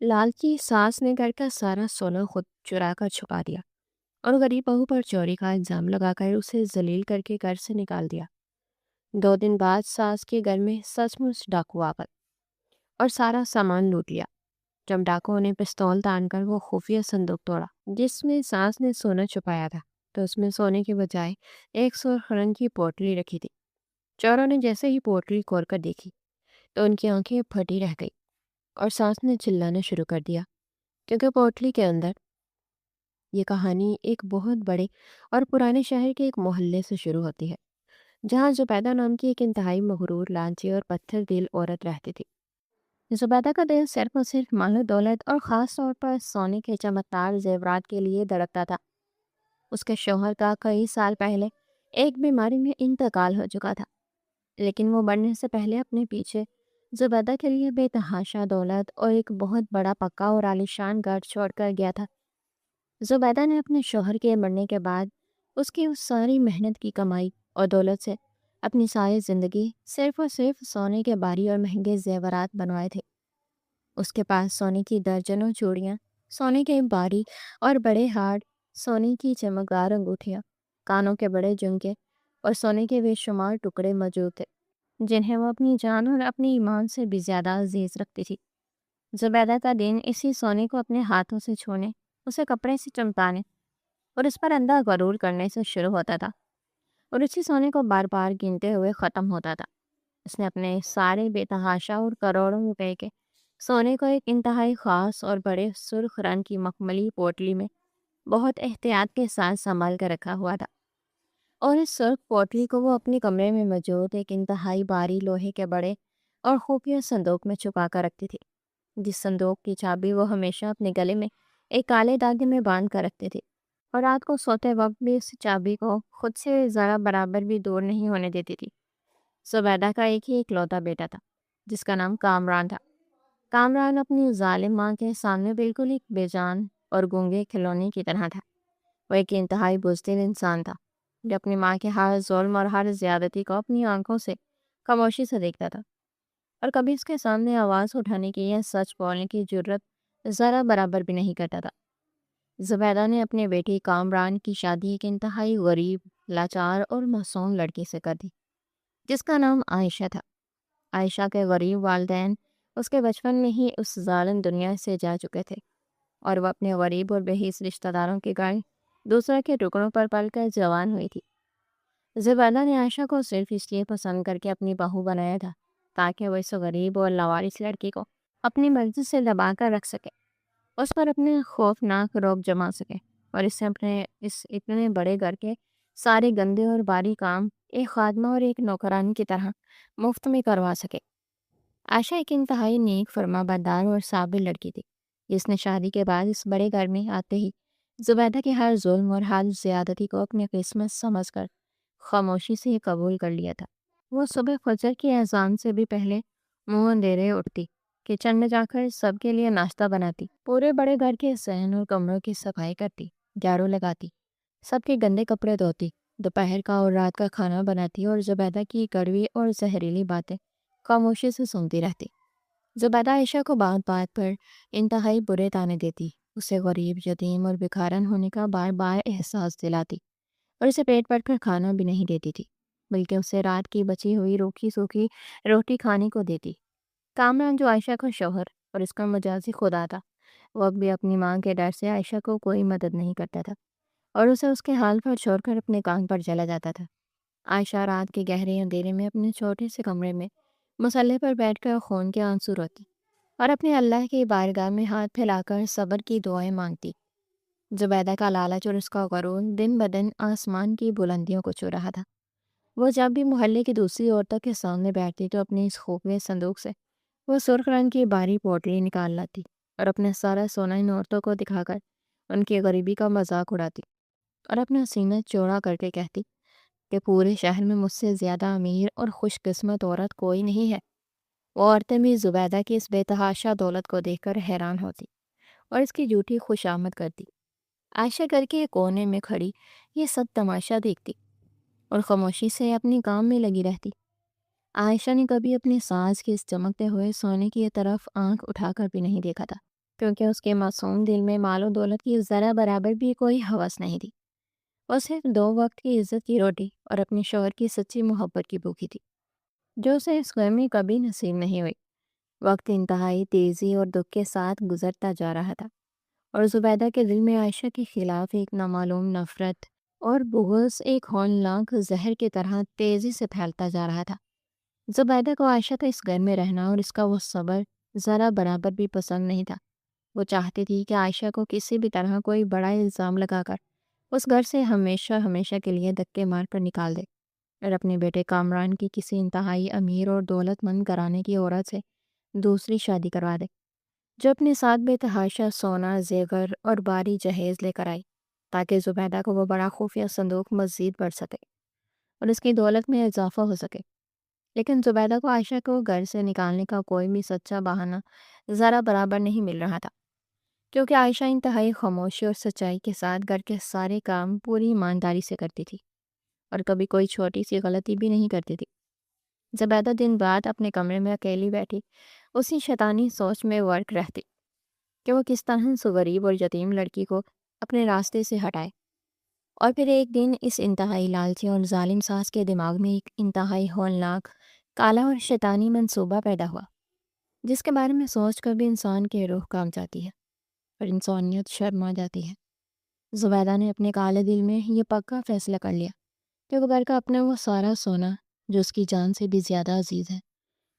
لالچی ساس نے گھر کا سارا سونا خود چرا کر چھپا دیا اور غریب بہو پر چوری کا الزام لگا کر اسے ذلیل کر کے گھر سے نکال دیا۔ 2 دن بعد ساس کے گھر میں سچ مچ ڈاکو آ گئے اور سارا سامان لوٹ لیا۔ جب ڈاکوؤں نے پستول تان کر وہ خفیہ صندوق توڑا جس میں ساس نے سونا چھپایا تھا، تو اس میں سونے کے بجائے ایک سرخ رنگ کی پوٹلی رکھی تھی۔ چوروں نے جیسے ہی پوٹلی کھول کر دیکھی تو ان کی آنکھیں پھٹی رہ گئی اور ساس نے چلانا شروع کر دیا، کیونکہ پوٹلی کے اندر یہ کہانی ایک بہت بڑے اور پرانے شہر کے ایک محلے سے شروع ہوتی ہے، جہاں زبیدہ نام کی ایک انتہائی مغرور، لالچی اور پتھر دل عورت رہتی تھی۔ زبیدہ کا دل صرف اور صرف مال و دولت اور خاص طور پر سونے کے چمکدار زیورات کے لیے دھڑکتا تھا۔ اس کے شوہر کا کئی سال پہلے ایک بیماری میں انتقال ہو چکا تھا، لیکن وہ مرنے سے پہلے اپنے پیچھے زبیدہ کے لیے بے تحاشا دولت اور ایک بہت بڑا پکا اور عالیشان گھر چھوڑ کر گیا تھا۔ زبیدہ نے اپنے شوہر کے مرنے کے بعد اس کی اس ساری محنت کی کمائی اور دولت سے اپنی ساری زندگی صرف اور صرف سونے کے بھاری اور مہنگے زیورات بنوائے تھے۔ اس کے پاس سونے کی درجنوں چوڑیاں، سونے کے بھاری اور بڑے ہار، سونے کی چمکدار انگوٹھیاں، کانوں کے بڑے جھمکے اور سونے کے بے شمار ٹکڑے موجود تھے، جنہیں وہ اپنی جان اور اپنے ایمان سے بھی زیادہ عزیز رکھتی تھی۔ زبیدہ کا دن اسی سونے کو اپنے ہاتھوں سے چھونے، اسے کپڑے سے چمکانے اور اس پر اندھا غرور کرنے سے شروع ہوتا تھا، اور اسی سونے کو بار بار گنتے ہوئے ختم ہوتا تھا۔ اس نے اپنے سارے بے تحاشا اور کروڑوں روپے کے سونے کو ایک انتہائی خاص اور بڑے سرخ رنگ کی مخملی پوٹلی میں بہت احتیاط کے ساتھ سنبھال کر رکھا ہوا تھا، اور اس سرخ پوٹلی کو وہ اپنے کمرے میں موجود ایک انتہائی بھاری لوہے کے بڑے اور خفیہ صندوق میں چھپا کر رکھتی تھی، جس صندوق کی چابی وہ ہمیشہ اپنے گلے میں ایک کالے دھاگے میں باندھ کر رکھتے تھے، اور رات کو سوتے وقت بھی اس چابی کو خود سے ذرا برابر بھی دور نہیں ہونے دیتی تھی۔ زبیدہ کا ایک ہی اکلوتا بیٹا تھا، جس کا نام کامران تھا۔ کامران اپنی ظالم ماں کے سامنے بالکل ایک بے جان اور گونگے کھلونے کی طرح تھا۔ وہ ایک انتہائی بزدل انسان تھا جو اپنی ماں کے ہر ظلم اور ہر زیادتی کو اپنی آنکھوں سے خاموشی سے دیکھتا تھا، اور کبھی اس کے سامنے آواز اٹھانے کی یا سچ بولنے کی جرت ذرا برابر بھی نہیں کرتا تھا۔ زبیدہ نے اپنے بیٹے کامران کی شادی ایک انتہائی غریب، لاچار اور معصوم لڑکی سے کر دی، جس کا نام عائشہ تھا۔ عائشہ کے غریب والدین اس کے بچپن میں ہی اس ظالم دنیا سے جا چکے تھے، اور وہ اپنے غریب اور بے حس رشتہ داروں کے گھر دوسرے کے ٹکڑوں پر پل کر جوان ہوئی تھی۔ زبیدہ نے عائشہ کو صرف اس لیے پسند کر کے اپنی بہو بنایا تھا تاکہ وہ اس غریب اور لاوارث لڑکی کو اپنی مرضی سے دبا کر رکھ سکے، اس پر اپنے خوفناک روب جما سکے، اور اس سے اپنے اس اتنے بڑے گھر کے سارے گندے اور باری کام ایک خادمہ اور ایک نوکرانی کی طرح مفت میں کروا سکے۔ عائشہ ایک انتہائی نیک، فرما بردار اور صابر لڑکی تھی، جس نے شادی کے بعد اس بڑے گھر میں آتے ہی زبیدہ کے ہر ظلم اور ہر زیادتی کو اپنی قسمت سمجھ کر خاموشی سے قبول کر لیا تھا۔ وہ صبح فجر کی اذان سے بھی پہلے منہ اندھیرے اٹھتی، کچن میں جا کر سب کے لیے ناشتہ بناتی، پورے بڑے گھر کے صحن اور کمروں کی صفائی کرتی، جھاڑو لگاتی، سب کے گندے کپڑے دھوتی، دوپہر کا اور رات کا کھانا بناتی، اور زبیدہ کی کڑوی اور زہریلی باتیں خاموشی سے سنتی رہتی۔ زبیدہ عائشہ کو بات بات پر انتہائی برے طعنے دیتی، اسے غریب، یتیم اور بھکارن ہونے کا بار بار احساس دلاتی، اور اسے پیٹ بھر کر کھانا بھی نہیں دیتی تھی، بلکہ اسے رات کی بچی ہوئی روکھی سوکھی روٹی کھانے کو دیتی۔ کامران، جو عائشہ کا شوہر اور اس کا مجازی خدا تھا، وہ اب بھی اپنی ماں کے ڈر سے عائشہ کو کوئی مدد نہیں کرتا تھا، اور اسے اس کے حال پر چھوڑ کر اپنے کام پر چلا جاتا تھا۔ عائشہ رات کے گہرے اندھیرے میں اپنے چھوٹے سے کمرے میں مصلے پر بیٹھ کر خون کے آنسو روتی اور اپنے اللہ کی بارگاہ میں ہاتھ پھیلا کر صبر کی دعائیں مانگتی۔ زبیدہ کا لالچ اور اس کا غرور دن بدن آسمان کی بلندیوں کو چھو رہا تھا۔ وہ جب بھی محلے کی دوسری عورتوں کے سامنے بیٹھتی تو اپنے اس خفیہ صندوق سے وہ سرخ رنگ کی بھاری پوٹلی نکال لاتی اور اپنا سارا سونا ان عورتوں کو دکھا کر ان کی غریبی کا مذاق اڑاتی، اور اپنا سینہ چوڑا کر کے کہتی کہ پورے شہر میں مجھ سے زیادہ امیر اور خوش قسمت عورت کوئی نہیں ہے۔ وہ عورتیں بھی زبیدہ کی اس بے تحاشا دولت کو دیکھ کر حیران ہوتی اور اس کی جھوٹی خوش آمد کرتی۔ عائشہ گھر کے کونے میں کھڑی یہ سب تماشا دیکھتی اور خاموشی سے اپنے کام میں لگی رہتی۔ عائشہ نے کبھی اپنی ساس کے اس چمکتے ہوئے سونے کی طرف آنکھ اٹھا کر بھی نہیں دیکھا تھا۔ کیونکہ اس کے معصوم دل میں مال و دولت کی ذرا برابر بھی کوئی ہوس نہیں تھی۔ وہ صرف 2 وقت کی عزت کی روٹی اور اپنے شوہر کی سچی محبت کی بھوکی تھی، جو اسے اس گھر میں کبھی نصیب نہیں ہوئی۔ وقت انتہائی تیزی اور دکھ کے ساتھ گزرتا جا رہا تھا، اور زبیدہ کے دل میں عائشہ کے خلاف ایک نامعلوم نفرت اور بغض ایک ہولناک زہر کی طرح تیزی سے پھیلتا جا رہا تھا۔ زبیدہ کو عائشہ کا اس گھر میں رہنا اور اس کا وہ صبر ذرا برابر بھی پسند نہیں تھا۔ وہ چاہتی تھی کہ عائشہ کو کسی بھی طرح کوئی بڑا الزام لگا کر اس گھر سے ہمیشہ ہمیشہ کے لیے دھکے مار کر نکال دے، اور اپنے بیٹے کامران کی کسی انتہائی امیر اور دولت مند گھرانے کی عورت سے دوسری شادی کروا دے، جو اپنے ساتھ بے تحاشا سونا، زیور اور باری جہیز لے کر آئی، تاکہ زبیدہ کو وہ بڑا خفیہ صندوق مزید بڑھ سکے اور اس کی دولت میں اضافہ ہو سکے۔ لیکن زبیدہ کو عائشہ کو گھر سے نکالنے کا کوئی بھی سچا بہانہ ذرا برابر نہیں مل رہا تھا، کیونکہ عائشہ انتہائی خاموشی اور سچائی کے ساتھ گھر کے سارے کام پوری ایمانداری سے کرتی تھی، اور کبھی کوئی چھوٹی سی غلطی بھی نہیں کرتی تھی۔ زبیدہ دن بعد اپنے کمرے میں اکیلی بیٹھی اسی شیطانی سوچ میں غرق رہتی کہ وہ کس طرح اس غریب اور یتیم لڑکی کو اپنے راستے سے ہٹائے۔ اور پھر ایک دن اس انتہائی لالچی اور ظالم ساس کے دماغ میں ایک انتہائی ہولناک، کالا اور شیطانی منصوبہ پیدا ہوا، جس کے بارے میں سوچ کر بھی انسان کی روح کانپ جاتی ہے اور انسانیت شرما جاتی ہے۔ زبیدہ نے اپنے کالے دل میں یہ پکا فیصلہ کر لیا کہ وہ گھر کا اپنا وہ سارا سونا، جو اس کی جان سے بھی زیادہ عزیز ہے،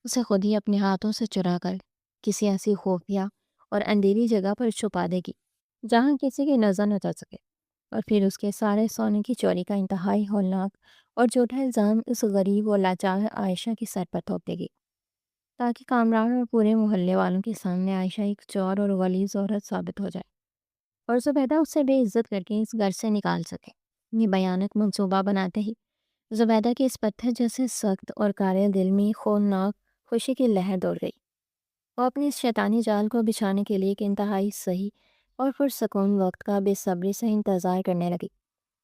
اسے خود ہی اپنے ہاتھوں سے چرا کر کسی ایسی خفیہ اور اندھیری جگہ پر چھپا دے گی جہاں کسی کی نظر نہ چل سکے، اور پھر اس کے سارے سونے کی چوری کا انتہائی ہولناک اور جھوٹا الزام اس غریب اور لاچار عائشہ کی سر پر تھوپ دے گی، تاکہ کامران اور پورے محلے والوں کے سامنے عائشہ ایک چور اور غلیظ عورت ثابت ہو جائے، اور زبیدہ اسے بے عزت کر کے اس گھر سے نکال سکے۔ یہ بیانک منصوبہ بناتے ہی زبیدہ کے اس پتھر جیسے سخت اور کارے دل میں خونناک خوشی کی لہر دوڑ گئی۔ وہ اپنی اس شیطانی جال کو بچھانے کے لیے ایک انتہائی صحیح اور پرسکون وقت کا بے صبری سے انتظار کرنے لگی،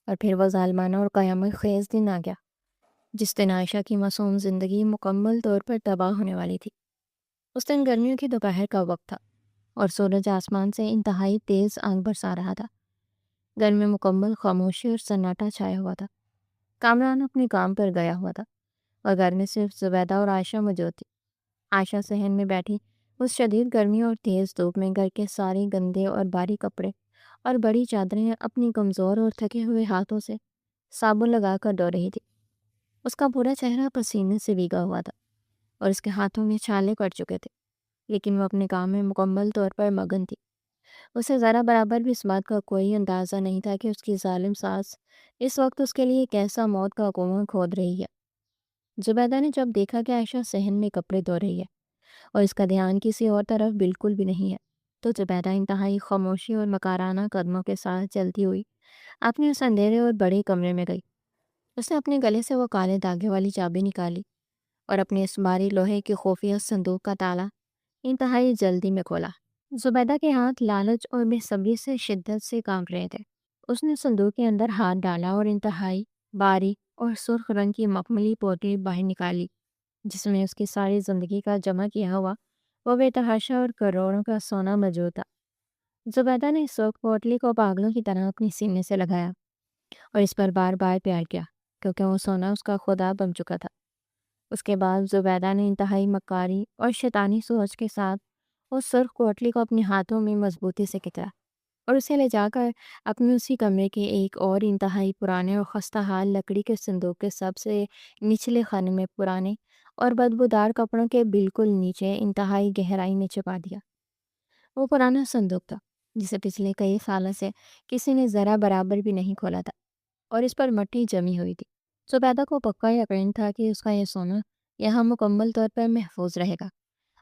اور پھر وہ ظالمانہ اور قیامت خیز دن آ گیا، جس دن عائشہ کی معصوم زندگی مکمل طور پر تباہ ہونے والی تھی۔ اس دن گرمیوں کی دوپہر کا وقت تھا، اور سورج آسمان سے انتہائی تیز آگ برسا رہا تھا۔ گھر میں مکمل خاموشی اور سناٹا چھایا ہوا تھا۔ کامران اپنے کام پر گیا ہوا تھا، اور گھر میں صرف زبیدہ اور عائشہ موجود تھی۔ عائشہ صحن میں بیٹھی اس شدید گرمی اور تیز دھوپ میں گھر کے سارے گندے اور بھاری کپڑے اور بڑی چادریں اپنی کمزور اور تھکے ہوئے ہاتھوں سے صابن لگا کر دھو رہی تھی۔ اس کا پورا چہرہ پسینے سے بھیگا ہوا تھا، اور اس کے ہاتھوں میں چھالے پڑ چکے تھے، لیکن وہ اپنے کام میں مکمل طور پر مگن تھی۔ اسے ذرا برابر بھی اس بات کا کوئی اندازہ نہیں تھا کہ اس کی ظالم ساس اس وقت اس کے لیے ایک ایسا موت کا کنواں کھود رہی ہے۔ زبیدہ نے جب دیکھا کہ عائشہ صحن میں کپڑے دھو رہی ہے اور اس کا دھیان کسی اور طرف بالکل بھی نہیں ہے، تو زبیدہ انتہائی خاموشی اور مکارانہ قدموں کے ساتھ چلتی ہوئی اپنے اس اندھیرے اور بڑے کمرے میں گئی۔ اس نے اپنے گلے سے وہ کالے دھاگے والی چابی نکالی اور اپنے اس بھاری لوہے کے خفیہ صندوق کا تالا انتہائی جلدی میں کھولا۔ زبیدہ کے ہاتھ لالچ اور بے صبری سے شدت سے کانپ رہے تھے۔ اس نے صندوق کے اندر ہاتھ ڈالا اور انتہائی باریک اور سرخ رنگ کی مخملی پوٹلی باہر نکالی، جس میں اس کی ساری زندگی کا جمع کیا ہوا وہ بے تحاشا اور کروڑوں کا سونا موجود تھا۔ زبیدہ نے اس وقت پوٹلی کو پاگلوں کی طرح اپنے سینے سے لگایا اور اس پر بار بار پیار کیا، کیونکہ وہ سونا اس کا خدا بن چکا تھا۔ اس کے بعد زبیدہ نے انتہائی مکاری اور شیطانی سوچ کے ساتھ اس سرخ پوٹلی کو اپنے ہاتھوں میں مضبوطی سے کھینچا اور اسے لے جا کر اپنے اسی کمرے کے ایک اور انتہائی پرانے اور خستہ حال لکڑی کے صندوق کے سب سے نچلے خانے میں پرانے اور بدبودار کپڑوں کے بالکل نیچے انتہائی گہرائی میں چھپا دیا۔ وہ پرانا صندوق تھا جسے پچھلے کئی سالوں سے کسی نے ذرا برابر بھی نہیں کھولا تھا، اور اس پر مٹی جمی ہوئی تھی۔ زبیدہ کو پکا یقین تھا کہ اس کا یہ سونا یہاں مکمل طور پر محفوظ رہے گا،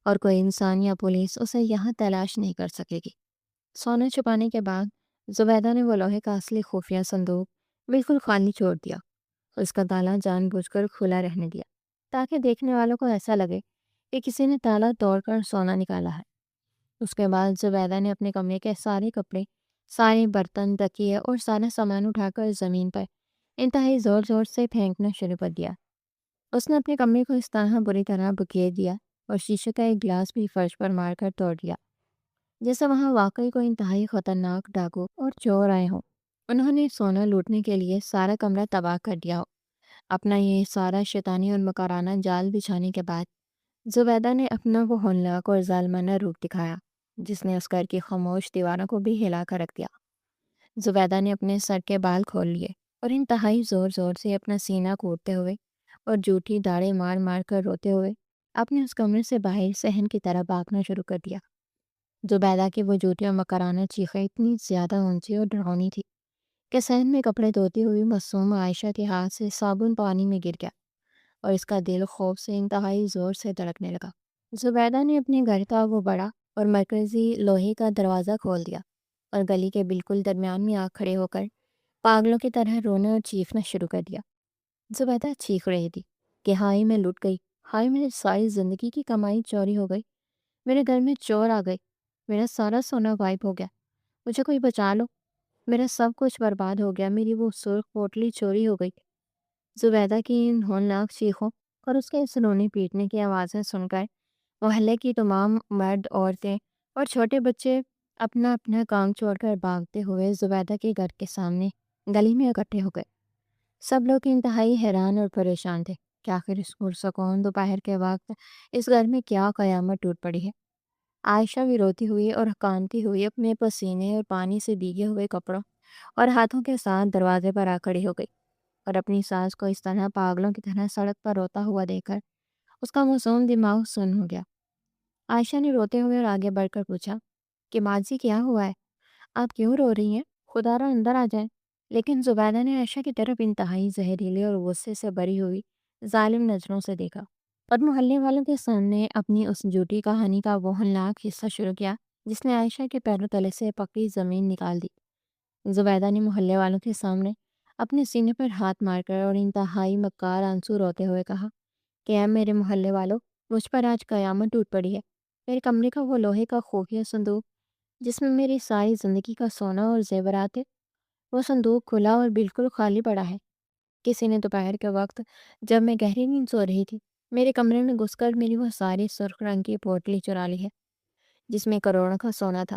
اور کوئی انسان یا پولیس اسے یہاں تلاش نہیں کر سکے گی۔ سونا چھپانے کے بعد زبیدہ نے وہ لوہے کا اصلی خفیہ صندوق بالکل خالی چھوڑ دیا، اور اس کا تالا جان بوجھ کر کھلا رہنے دیا، تاکہ دیکھنے والوں کو ایسا لگے کہ کسی نے تالا توڑ کر سونا نکالا ہے۔ اس کے بعد زبیدہ نے اپنے کمرے کے سارے کپڑے، سارے برتن، تکیے اور سارا سامان اٹھا کر زمین پر انتہائی زور زور سے پھینکنا شروع کر دیا۔ اس نے اپنے کمرے کو اس طرح بری طرح بکھیر دیا اور شیشے کا ایک گلاس بھی فرش پر مار کر توڑ دیا۔ جیسے وہاں واقعی کوئی انتہائی خطرناک ڈاکو اور چور آئے ہوں۔ انہوں نے سونا لوٹنے کے لیے سارا کمرہ تباہ کر دیا ہو۔ اپنا یہ سارا شیطانی اور مکرانہ جال بچھانے کے بعد زبیدہ نے اپنا وہ ہولناک اور ظالمانہ روپ دکھایا جس نے اس گھر کی خاموش دیواروں کو بھی ہلا کر رکھ دیا۔ زبیدہ نے اپنے سر کے بال کھول لیے اور انتہائی زور زور سے اپنا سینہ کوڑتے ہوئے اور جھوٹی داڑیں مار مار کر روتے ہوئے اپنے اس کمرے سے باہر صحن کی طرف بھاگنا شروع کر دیا۔ زبیدہ کی وہ جھوٹی اور مکرانہ چیخیں اتنی زیادہ اونچی اور ڈراؤنی تھی کہ صحن میں کپڑے دھوتی ہوئی معصوم عائشہ کے ہاتھ سے صابن پانی میں گر گیا اور اس کا دل خوف سے انتہائی زور سے دھڑکنے لگا۔ زبیدہ نے اپنے گھر کا وہ بڑا اور مرکزی لوہے کا دروازہ کھول دیا اور گلی کے بالکل درمیان میں آ کھڑے ہو کر پاگلوں کی طرح رونا اور چیخنا شروع کر دیا۔ زبیدہ چیخ رہی تھی کہ ہائے میں لٹ گئی، ہائے میری ساری زندگی کی کمائی چوری ہو گئی، میرے گھر میں چور آ گئے، میرا سارا سونا غائب ہو گیا، مجھے کوئی بچا لو، میرا سب کچھ برباد ہو گیا، میری وہ سرخ پوٹلی چوری ہو گئی۔ زبیدہ کی ان ہولناک چیخوں اور اس کے اس رونے پیٹنے کی آوازیں سن کر محلے کی تمام مرد، عورتیں اور چھوٹے بچے اپنا اپنا کام چھوڑ کر بھاگتے ہوئے زبیدہ کے گھر کے سامنے گلی میں اکٹھے ہو گئے۔ سب لوگ انتہائی حیران اور پریشان تھے کہ آخر اس پرسکون دوپہر کے وقت اس گھر میں کیا قیامت ٹوٹ پڑی ہے۔ عائشہ بھی روتی ہوئی اور کانپتی ہوئی اپنے پسینے اور پانی سے بھیگے ہوئے کپڑوں اور ہاتھوں کے ساتھ دروازے پر آ کھڑی ہو گئی اور اپنی ساس کو اس طرح پاگلوں کی طرح سڑک پر روتا ہوا دیکھ کر اس کا معصوم دماغ سن ہو گیا۔ عائشہ نے روتے ہوئے اور آگے بڑھ کر پوچھا کہ ماں جی کیا ہوا ہے؟ آپ کیوں رو رہی ہیں؟ خدا را اندر آ جائیں۔ لیکن زبیدہ نے عائشہ کی طرف انتہائی زہریلی اور غصے سے بھری ہوئی ظالم نظروں سے دیکھا اور محلے والوں کے سامنے اپنی اس جھوٹی کہانی کا وہ ہولناک حصہ شروع کیا جس نے عائشہ کے پیروں تلے سے پکی زمین نکال دی۔ زبیدہ نے محلے والوں کے سامنے اپنے سینے پر ہاتھ مار کر اور انتہائی مکار آنسو روتے ہوئے کہا کہ اے میرے محلے والوں، مجھ پر آج قیامت ٹوٹ پڑی ہے۔ میرے کمرے کا وہ لوہے کا خفیہ صندوق جس میں میری ساری زندگی کا سونا اور زیورات تھے، وہ صندوق کھلا اور بالکل خالی پڑا ہے۔ کسی نے دوپہر کے وقت جب میں گہری نیند سو رہی تھی میرے کمرے میں گھس کر میری وہ ساری سرخ رنگ کی پوٹلی چرا لی ہے جس میں کروڑوں کا سونا تھا۔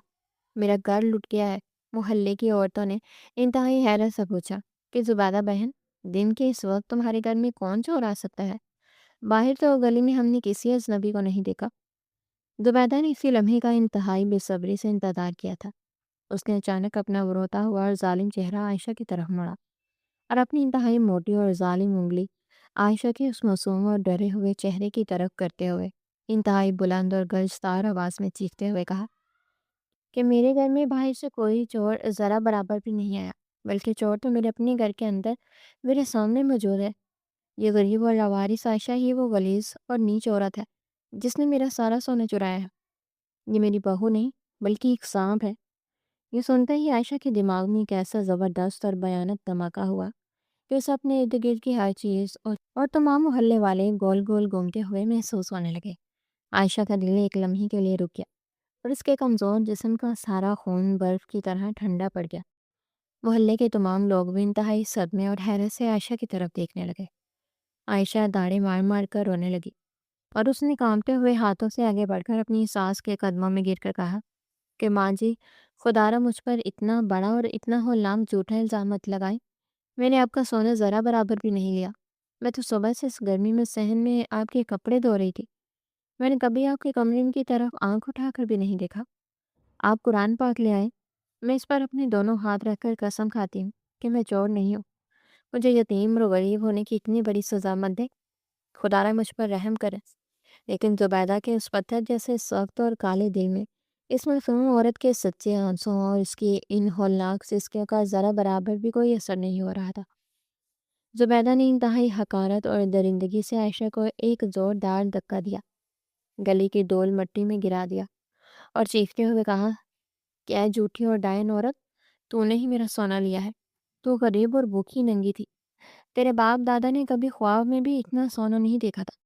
میرا گھر لٹ گیا ہے۔ محلے کی عورتوں نے انتہائی حیرت سے پوچھا کہ زبیدہ بہن، دن کے اس وقت تمہارے گھر میں کون چور آ سکتا ہے؟ باہر تو گلی میں ہم نے کسی اجنبی کو نہیں دیکھا۔ زبیدہ نے اسی لمحے کا انتہائی بے صبری سے انتظار کیا تھا۔ اس نے اچانک اپنا وہ روتا ہوا اور ظالم چہرہ عائشہ کی طرف موڑا اور اپنی انتہائی موٹی اور ظالم انگلی عائشہ کے اس معصوم اور ڈرے ہوئے چہرے کی طرف کرتے ہوئے انتہائی بلند اور گرجدار آواز میں چیختے ہوئے کہا کہ میرے گھر میں باہر سے کوئی چور ذرا برابر بھی نہیں آیا، بلکہ چور تو میرے اپنے گھر کے اندر میرے سامنے موجود ہے۔ یہ غریب اور لاوارث عائشہ ہی وہ غلیظ اور نیچ عورت ہے جس نے میرا سارا سونا چرایا ہے۔ یہ میری بہو نہیں بلکہ ایک سانپ ہے۔ یہ سنتے ہی عائشہ کے دماغ میں ایک ایسا زبردست اور بھیانک دھماکہ ہوا کہ اسے اپنے ارد گرد کی ہر چیز اور تمام محلے والے گول گول گھومتے ہوئے محسوس ہونے لگے۔ عائشہ کا دل ایک لمحے کے لیے رک گیا اور اس کے کمزور جسم کا سارا خون برف کی طرح ٹھنڈا پڑ گیا۔ محلے کے تمام لوگ بھی انتہائی صدمے اور حیرت سے عائشہ کی طرف دیکھنے لگے۔ عائشہ داڑیں مار مار کر رونے لگی اور اس نے کانپتے ہوئے ہاتھوں سے آگے بڑھ کر اپنی ساس کے قدموں میں گر کر کہا کہ ماں جی، خدا را مجھ پر اتنا بڑا اور اتنا ہولناک جھوٹا الزام مت لگائیں۔ میں نے آپ کا سونا ذرا برابر بھی نہیں لیا۔ میں تو صبح سے اس گرمی میں صحن میں آپ کے کپڑے دھو رہی تھی۔ میں نے کبھی آپ کے کمرے کی طرف آنکھ اٹھا کر بھی نہیں دیکھا۔ آپ قرآن پاک لے آئیں، میں اس پر اپنے دونوں ہاتھ رکھ کر قسم کھاتی ہوں کہ میں چور نہیں ہوں۔ مجھے یتیم اور غریب ہونے کی اتنی بڑی سزا مت دے، خدا را مجھ پر رحم کرے۔ لیکن زبیدہ کے اس پتھر جیسے سخت اور کالے دل میں اس معصوم عورت کے سچے آنسوں اور اس کی ان ہولناک سسکیوں کا ذرا برابر بھی کوئی اثر نہیں ہو رہا تھا۔ زبیدہ نے انتہائی حقارت اور درندگی سے عائشہ کو ایک زوردار دھکا دیا، گلی کی ڈول مٹی میں گرا دیا اور چیختے ہوئے کہا کہ اے جھوٹی اور ڈائن عورت، تو نے ہی میرا سونا لیا ہے۔ تو غریب اور بھوکی ننگی تھی۔ تیرے باپ دادا نے کبھی خواب میں بھی اتنا سونا نہیں دیکھا تھا۔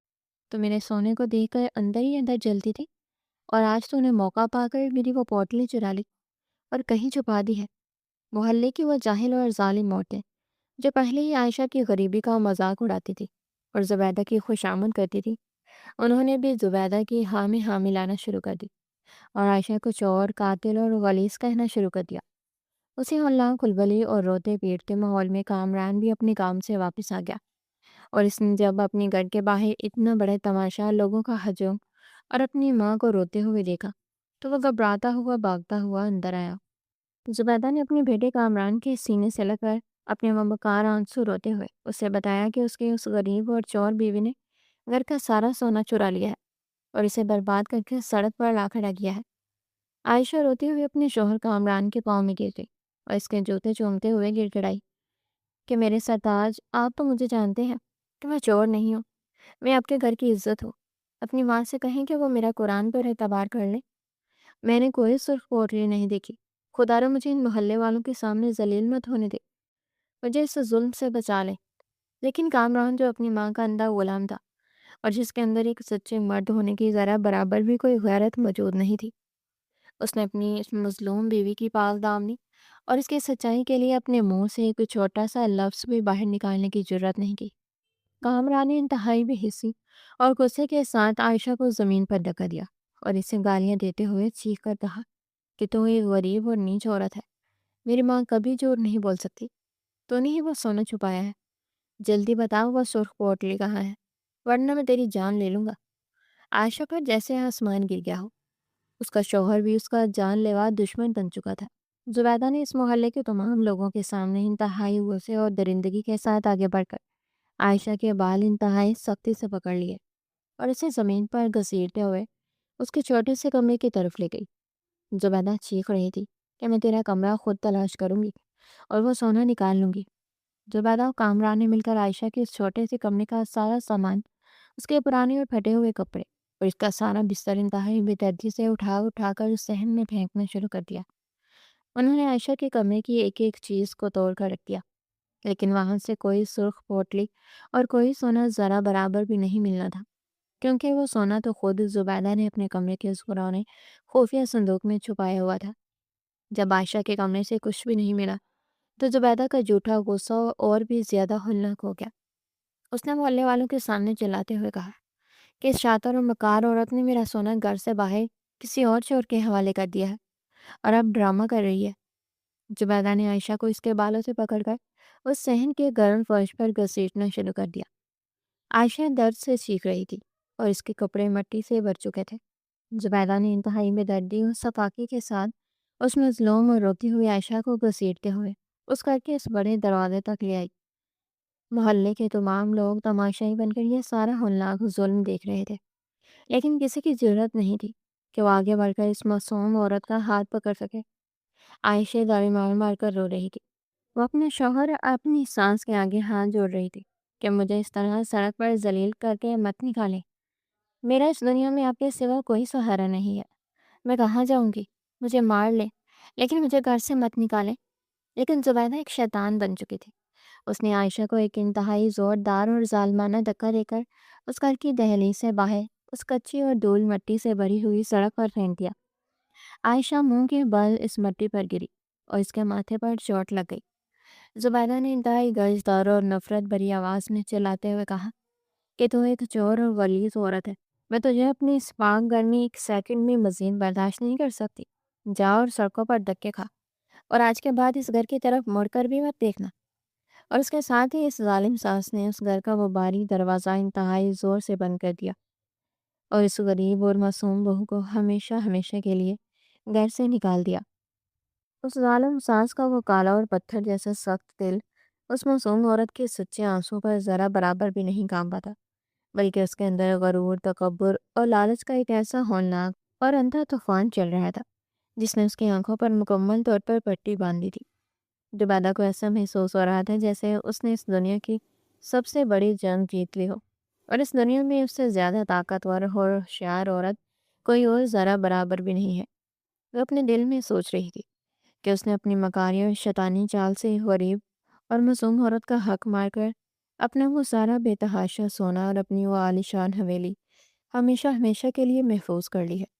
تو میرے سونے کو دیکھ کر اندر ہی اندر جلتی تھی اور آج تو نے موقع پا کر میری وہ پوٹلی چرا لی اور کہیں چھپا دی ہے۔ محلے کی وہ جاہل اور ظالم عورتیں جو پہلے ہی عائشہ کی غریبی کا مذاق اڑاتی تھی اور زبیدہ کی خوشامد کرتی تھی، انہوں نے بھی زبیدہ کی ہاں میں ہاں ملانا شروع کر دی۔ اور عائشہ کچھ اور قاتل اور غلیظ کہنا شروع کر دیا۔ اسی ہولناک کھلبلی اور روتے پیٹتے ماحول میں کامران بھی اپنے کام سے واپس آ گیا، اور اس نے جب اپنے گھر کے باہر اتنا بڑے تماشا، لوگوں کا ہجوم اور اپنی ماں کو روتے ہوئے دیکھا تو وہ گھبراتا ہوا بھاگتا ہوا اندر آیا۔ زبیدہ نے اپنے بیٹے کامران کے سینے سے لگ کر اپنے مبکار آنسو روتے ہوئے اسے بتایا کہ اس کے اس غریب اور چور بیوی نے گھر کا سارا سونا چرا لیا ہے اور اسے برباد کر کے سڑک پر لا کھڑا کیا ہے۔ عائشہ روتے ہوئے اپنے شوہر کامران کے پاؤں میں گر گئی اور اس کے جوتے چومتے ہوئے گر گڑائی کہ میرے سرتاج، آپ تو مجھے جانتے ہیں کہ میں چور نہیں ہوں، میں آپ کے گھر کی عزت ہوں۔ اپنی ماں سے کہیں کہ وہ میرا قرآن پر اعتبار کر لے، میں نے کوئی سرخ پوٹلی نہیں دیکھی۔ خدا رو مجھے ان محلے والوں کے سامنے ذلیل مت ہونے دے، مجھے اس ظلم سے بچا لے۔ لیکن کامران، جو اپنی ماں کا اندھا غلام تھا اور جس کے اندر ایک سچے مرد ہونے کی ذرا برابر بھی کوئی غیرت موجود نہیں تھی، اس نے اپنی اس مظلوم بیوی کی پاک دامنی اور اس کی سچائی کے لیے اپنے منہ سے ایک چھوٹا سا لفظ بھی باہر نکالنے کی جرت نہیں کی۔ کامران نے انتہائی بے حسی اور غصے کے ساتھ عائشہ کو زمین پر دھکا دیا اور اسے گالیاں دیتے ہوئے چیخ کر کہا کہ تو ایک غریب اور نیچ عورت ہے، میری ماں کبھی جھوٹ نہیں بول سکتی، تو نے ہی وہ سونا چھپایا ہے، جلدی بتاؤ وہ سرخ پوٹلی کہاں ہے، ورنہ میں تیری جان لے لوں گا۔ عائشہ پر جیسے آسمان گر گیا ہو، اس کا شوہر بھی اس کا جان لیوا دشمن بن چکا تھا۔ زبیدہ نے اس محلے کے تمام لوگوں کے سامنے انتہائی غصے اور درندگی کے ساتھ آگے بڑھ کر عائشہ کے بال انتہائی سختی سے پکڑ لیے اور اسے زمین پر گھسیٹتے ہوئے اس کے چھوٹے سے کمرے کی طرف لے گئی۔ زبیدہ چیخ رہی تھی کہ میں تیرا کمرہ خود تلاش کروں گی اور وہ سونا نکال لوں گی۔ زبیدہ اور کامران نے مل کر عائشہ کے اس چھوٹے سے کمرے کا سارا سامان، اس کے پرانے اور پھٹے ہوئے کپڑے اور اس کا سارا بستر انتہائی بے دردی سے اٹھا اٹھا کر اس صحن میں پھینکنا شروع کر دیا۔ انہوں نے عائشہ کے کمرے کی ایک ایک چیز کو توڑ کر رکھ دیا، لیکن وہاں سے کوئی سرخ پوٹلی اور کوئی سونا ذرا برابر بھی نہیں ملنا تھا، کیونکہ وہ سونا تو خود زبیدہ نے اپنے کمرے کے اس پرانے خفیہ صندوق میں چھپایا ہوا تھا۔ جب عائشہ کے کمرے سے کچھ بھی نہیں ملا تو زبیدہ کا جھوٹا غصہ اور بھی زیادہ ہولناک ہو گیا۔ اس نے محلے والوں کے سامنے چلاتے ہوئے کہا کہ اس شاطر اور مکار عورت نے میرا سونا گھر سے باہر کسی اور چور کے حوالے کر دیا ہے اور اب ڈرامہ کر رہی ہے۔ زبیدہ نے عائشہ کو اس کے بالوں سے پکڑ کر اس صحن کے گرم فرش پر گھسیٹنا شروع کر دیا۔ عائشہ درد سے چیخ رہی تھی اور اس کے کپڑے مٹی سے بھر چکے تھے۔ زبیدہ نے انتہائی بے دردی اور صفاقی کے ساتھ اس مظلوم اور روتی ہوئی عائشہ کو گھسیٹتے ہوئے اس گھر کے اس بڑے دروازے تک لے آئی۔ محلے کے تمام لوگ تماشائی بن کر یہ سارا ہولناک ظلم دیکھ رہے تھے، لیکن کسی کی جرت نہیں تھی کہ وہ آگے بڑھ کر اس معصوم عورت کا ہاتھ پکڑ سکے۔ عائشہ داڑھی مار مار کر رو رہی تھی۔ وہ اپنے شوہر اپنی سانس کے آگے ہاتھ جوڑ رہی تھی کہ مجھے اس طرح سڑک پر ذلیل کر کے مت نکالیں، میرا اس دنیا میں آپ کے سوا کوئی سہارا نہیں ہے، میں کہاں جاؤں گی، مجھے مار لیں لیکن مجھے گھر سے مت نکالیں۔ لیکن زبیدہ ایک شیطان بن چکی تھی۔ اس نے عائشہ کو ایک انتہائی زوردار اور ظالمانہ دھکا دے کر اس گھر کی دہلیز سے باہر اس کچی اور دھول مٹی سے بھری ہوئی سڑک پر پھینک دیا۔ عائشہ منہ کے بل اس مٹی پر گری اور اس کے ماتھے پر چوٹ لگ گئی۔ زبیدہ نے انتہائی گرجدار اور نفرت بھری آواز میں چلاتے ہوئے کہا کہ تو ایک چور اور غلیظ عورت ہے، میں تجھے اپنی اس پاک گھر میں ایک سیکنڈ میں مزید برداشت نہیں کر سکتی۔ جا اور سڑکوں پر دھکے کھا، اور آج کے بعد اس گھر کی طرف مڑ کر بھی مت دیکھنا۔ اور اس کے ساتھ ہی اس ظالم ساس نے اس گھر کا وہ باری دروازہ انتہائی زور سے بند کر دیا اور اس غریب اور معصوم بہو کو ہمیشہ ہمیشہ کے لیے گھر سے نکال دیا۔ اس ظالم ساس کا وہ کالا اور پتھر جیسا سخت دل اس معصوم عورت کے سچے آنسوں پر ذرا برابر بھی نہیں کام پاتا، بلکہ اس کے اندر غرور، تکبر اور لالچ کا ایک ایسا ہولناک اور اندھا طوفان چل رہا تھا جس نے اس کی آنکھوں پر مکمل طور پر پٹی باندھی تھی۔ زبیدہ کو ایسا محسوس ہو رہا تھا جیسے اس نے اس دنیا کی سب سے بڑی جنگ جیت لی ہو، اور اس دنیا میں اس سے زیادہ طاقتور اور ہوشیار عورت کوئی اور ذرا برابر بھی نہیں ہے۔ وہ اپنے دل میں سوچ رہی تھی کہ اس نے اپنی مکاری اور شیطانی چال سے غریب اور معصوم عورت کا حق مار کر اپنا وہ سارا بے تحاشا سونا اور اپنی وہ عالیشان حویلی ہمیشہ ہمیشہ کے لیے محفوظ کر لی ہے،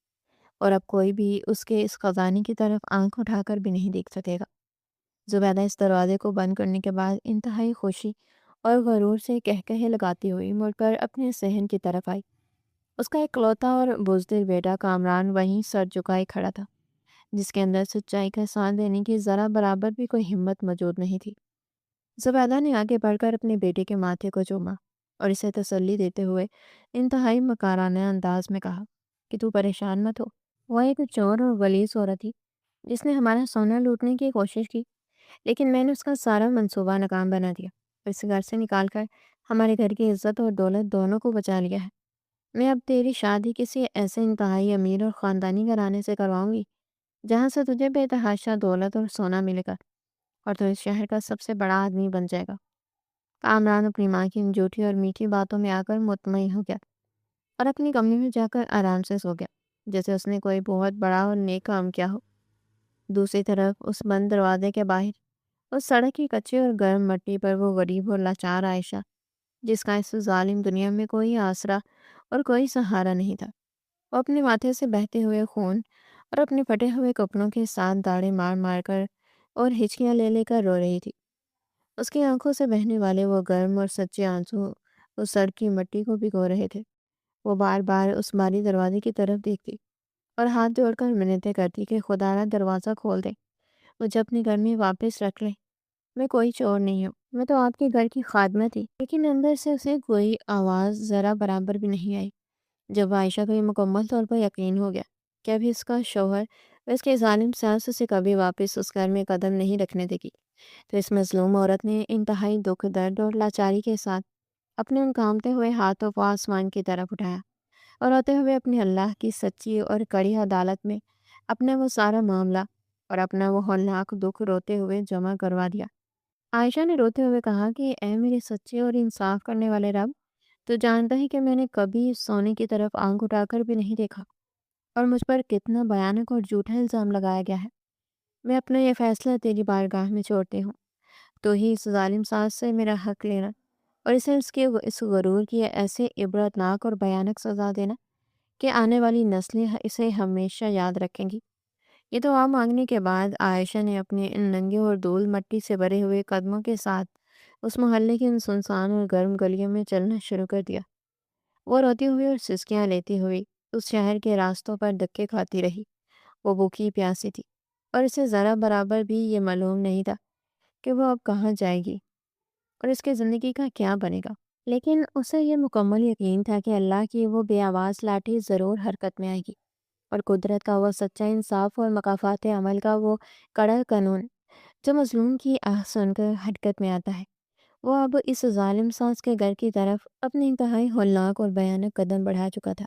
اور اب کوئی بھی اس کے اس خزانے کی طرف آنکھ اٹھا کر بھی نہیں دیکھ سکے گا۔ زبیدہ اس دروازے کو بند کرنے کے بعد انتہائی خوشی اور غرور سے کہکہے لگاتی ہوئی مڑ کر اپنے صحن کی طرف آئی اس کا اکلوتا اور بزدل بیٹا کامران وہیں سر جھکائے کھڑا تھا، جس کے اندر سچائی کا ساتھ دینے کی ذرا برابر بھی کوئی ہمت موجود نہیں تھی۔ زبیدہ نے آگے بڑھ کر اپنے بیٹے کے ماتھے کو چوما اور اسے تسلی دیتے ہوئے انتہائی مکارانہ انداز میں کہا کہ تو پریشان مت ہو۔ وہ ایک چور اور غلیظ عورت تھی جس نے ہمارا سونا لوٹنے کی کوشش کی، لیکن میں نے اس کا سارا منصوبہ ناکام بنا دیا اور اسے گھر سے نکال کر ہمارے گھر کی عزت اور دولت دونوں کو بچا لیا ہے۔ میں اب تیری شادی کسی ایسے انتہائی امیر اور خاندانی گھرانے سے کرواؤں گی جہاں سے تجھے بے تحاشا دولت اور سونا ملے گا اور تو اس شہر کا سب سے بڑا آدمی بن جائے گا۔ کامران اپنی ماں کی ان جھوٹی اور میٹھی باتوں میں آ کر مطمئن ہو گیا اور اپنی کمرے میں جا کر آرام سے سو گیا، جیسے اس نے کوئی بہت بڑا اور نیک کام کیا ہو۔ دوسری طرف اس بند دروازے کے باہر اس سڑک کی کچی اور گرم مٹی پر وہ غریب اور لاچار عائشہ، جس کا اس ظالم دنیا میں کوئی آسرا اور کوئی سہارا نہیں تھا، وہ اپنے ماتھے سے بہتے ہوئے خون اور اپنے پھٹے ہوئے کپڑوں کے ساتھ داڑیں مار مار کر اور ہچکیاں لے لے کر رو رہی تھی۔ اس کی آنکھوں سے بہنے والے وہ گرم اور سچے آنسو اس سڑک کی مٹی کو بھگو رہے تھے۔ وہ بار بار اس باری دروازے کی طرف دیکھتی اور ہاتھ جوڑ کر منتیں کرتی کہ خدا را دروازہ کھول دے، مجھے اپنے گھر میں واپس رکھ لے۔ میں کوئی چور نہیں ہوں، میں تو آپ کے گھر کی خادمہ تھی۔ لیکن اندر سے اسے کوئی آواز ذرا برابر بھی نہیں آئی۔ جب عائشہ کو یہ مکمل طور پر یقین ہو گیا کہ ابھی اس کا شوہر اور اس کے ظالم ساس اسے کبھی واپس اس گھر میں قدم نہیں رکھنے دے گی، تو اس مظلوم عورت نے انتہائی دکھ، درد اور لاچاری کے ساتھ اپنے ان کامتے ہوئے ہاتھوں کو آسمان کی طرف اٹھایا اور روتے ہوئے اپنے اللہ کی سچی اور کڑی عدالت میں اپنا وہ سارا معاملہ اور اپنا وہ ہولناک دکھ روتے ہوئے جمع کروا دیا۔ عائشہ نے روتے ہوئے کہا کہ اے میرے سچے اور انصاف کرنے والے رب، تو جانتا ہے کہ میں نے کبھی اس سونے کی طرف آنکھ اٹھا کر بھی نہیں دیکھا اور مجھ پر کتنا بھیانک اور جھوٹا الزام لگایا گیا ہے۔ میں اپنا یہ فیصلہ تیری بارگاہ میں چھوڑتی ہوں، تو ہی اس ظالم ساز سے میرا حق لینا اور اسے اس کے اس غرور کی ایسے عبرتناک اور بھیانک سزا دینا کہ آنے والی نسلیں اسے ہمیشہ یاد رکھیں گی۔ یہ دعا مانگنے کے بعد عائشہ نے اپنے ان ننگے اور دھول مٹی سے بھرے ہوئے قدموں کے ساتھ اس محلے کی ان سنسان اور گرم گلیوں میں چلنا شروع کر دیا۔ وہ روتی ہوئی اور سسکیاں لیتی ہوئی اس شہر کے راستوں پر دھکے کھاتی رہی۔ وہ بھوکی پیاسی تھی اور اسے ذرا برابر بھی یہ معلوم نہیں تھا کہ وہ اب کہاں جائے گی اور اس کے زندگی کا کیا بنے گا۔ لیکن اسے یہ مکمل یقین تھا کہ اللہ کی وہ بے آواز لاٹھی ضرور حرکت میں آئے گی اور قدرت کا وہ سچا انصاف اور مکافات عمل کا وہ کڑا قانون جو مظلوم کی آہ سن کر حرکت میں آتا ہے، وہ اب اس ظالم ساز کے گھر کی طرف اپنے انتہائی ہولناک اور بھیانک قدم بڑھا چکا تھا۔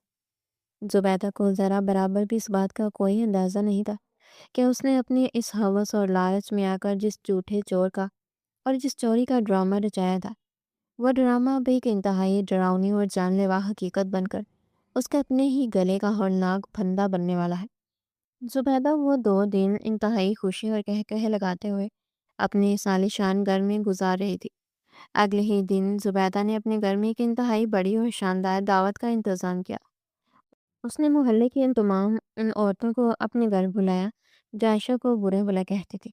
زبیدہ کو ذرا برابر بھی اس بات کا کوئی اندازہ نہیں تھا کہ اس نے اپنی اس ہوس اور لالچ میں آ کر جس جھوٹے چور کا اور جس چوری کا ڈرامہ رچایا تھا، وہ ڈرامہ اب ایک انتہائی ڈراؤنی اور جان لیوا حقیقت بن کر اس کے اپنے ہی گلے کا ہولناک پھندا بننے والا ہے۔ زبیدہ وہ 2 دن انتہائی خوشی اور کہہ لگاتے ہوئے اپنے اس عالیشان گھر میں گزار رہی تھی۔ اگلے ہی دن زبیدہ نے اپنے گھر میں ایک انتہائی بڑی اور شاندار دعوت کا انتظام کیا۔ اس نے محلے کی ان عورتوں کو اپنے گھر بلایا جو عائشہ کو برے بھلا کہتی تھی۔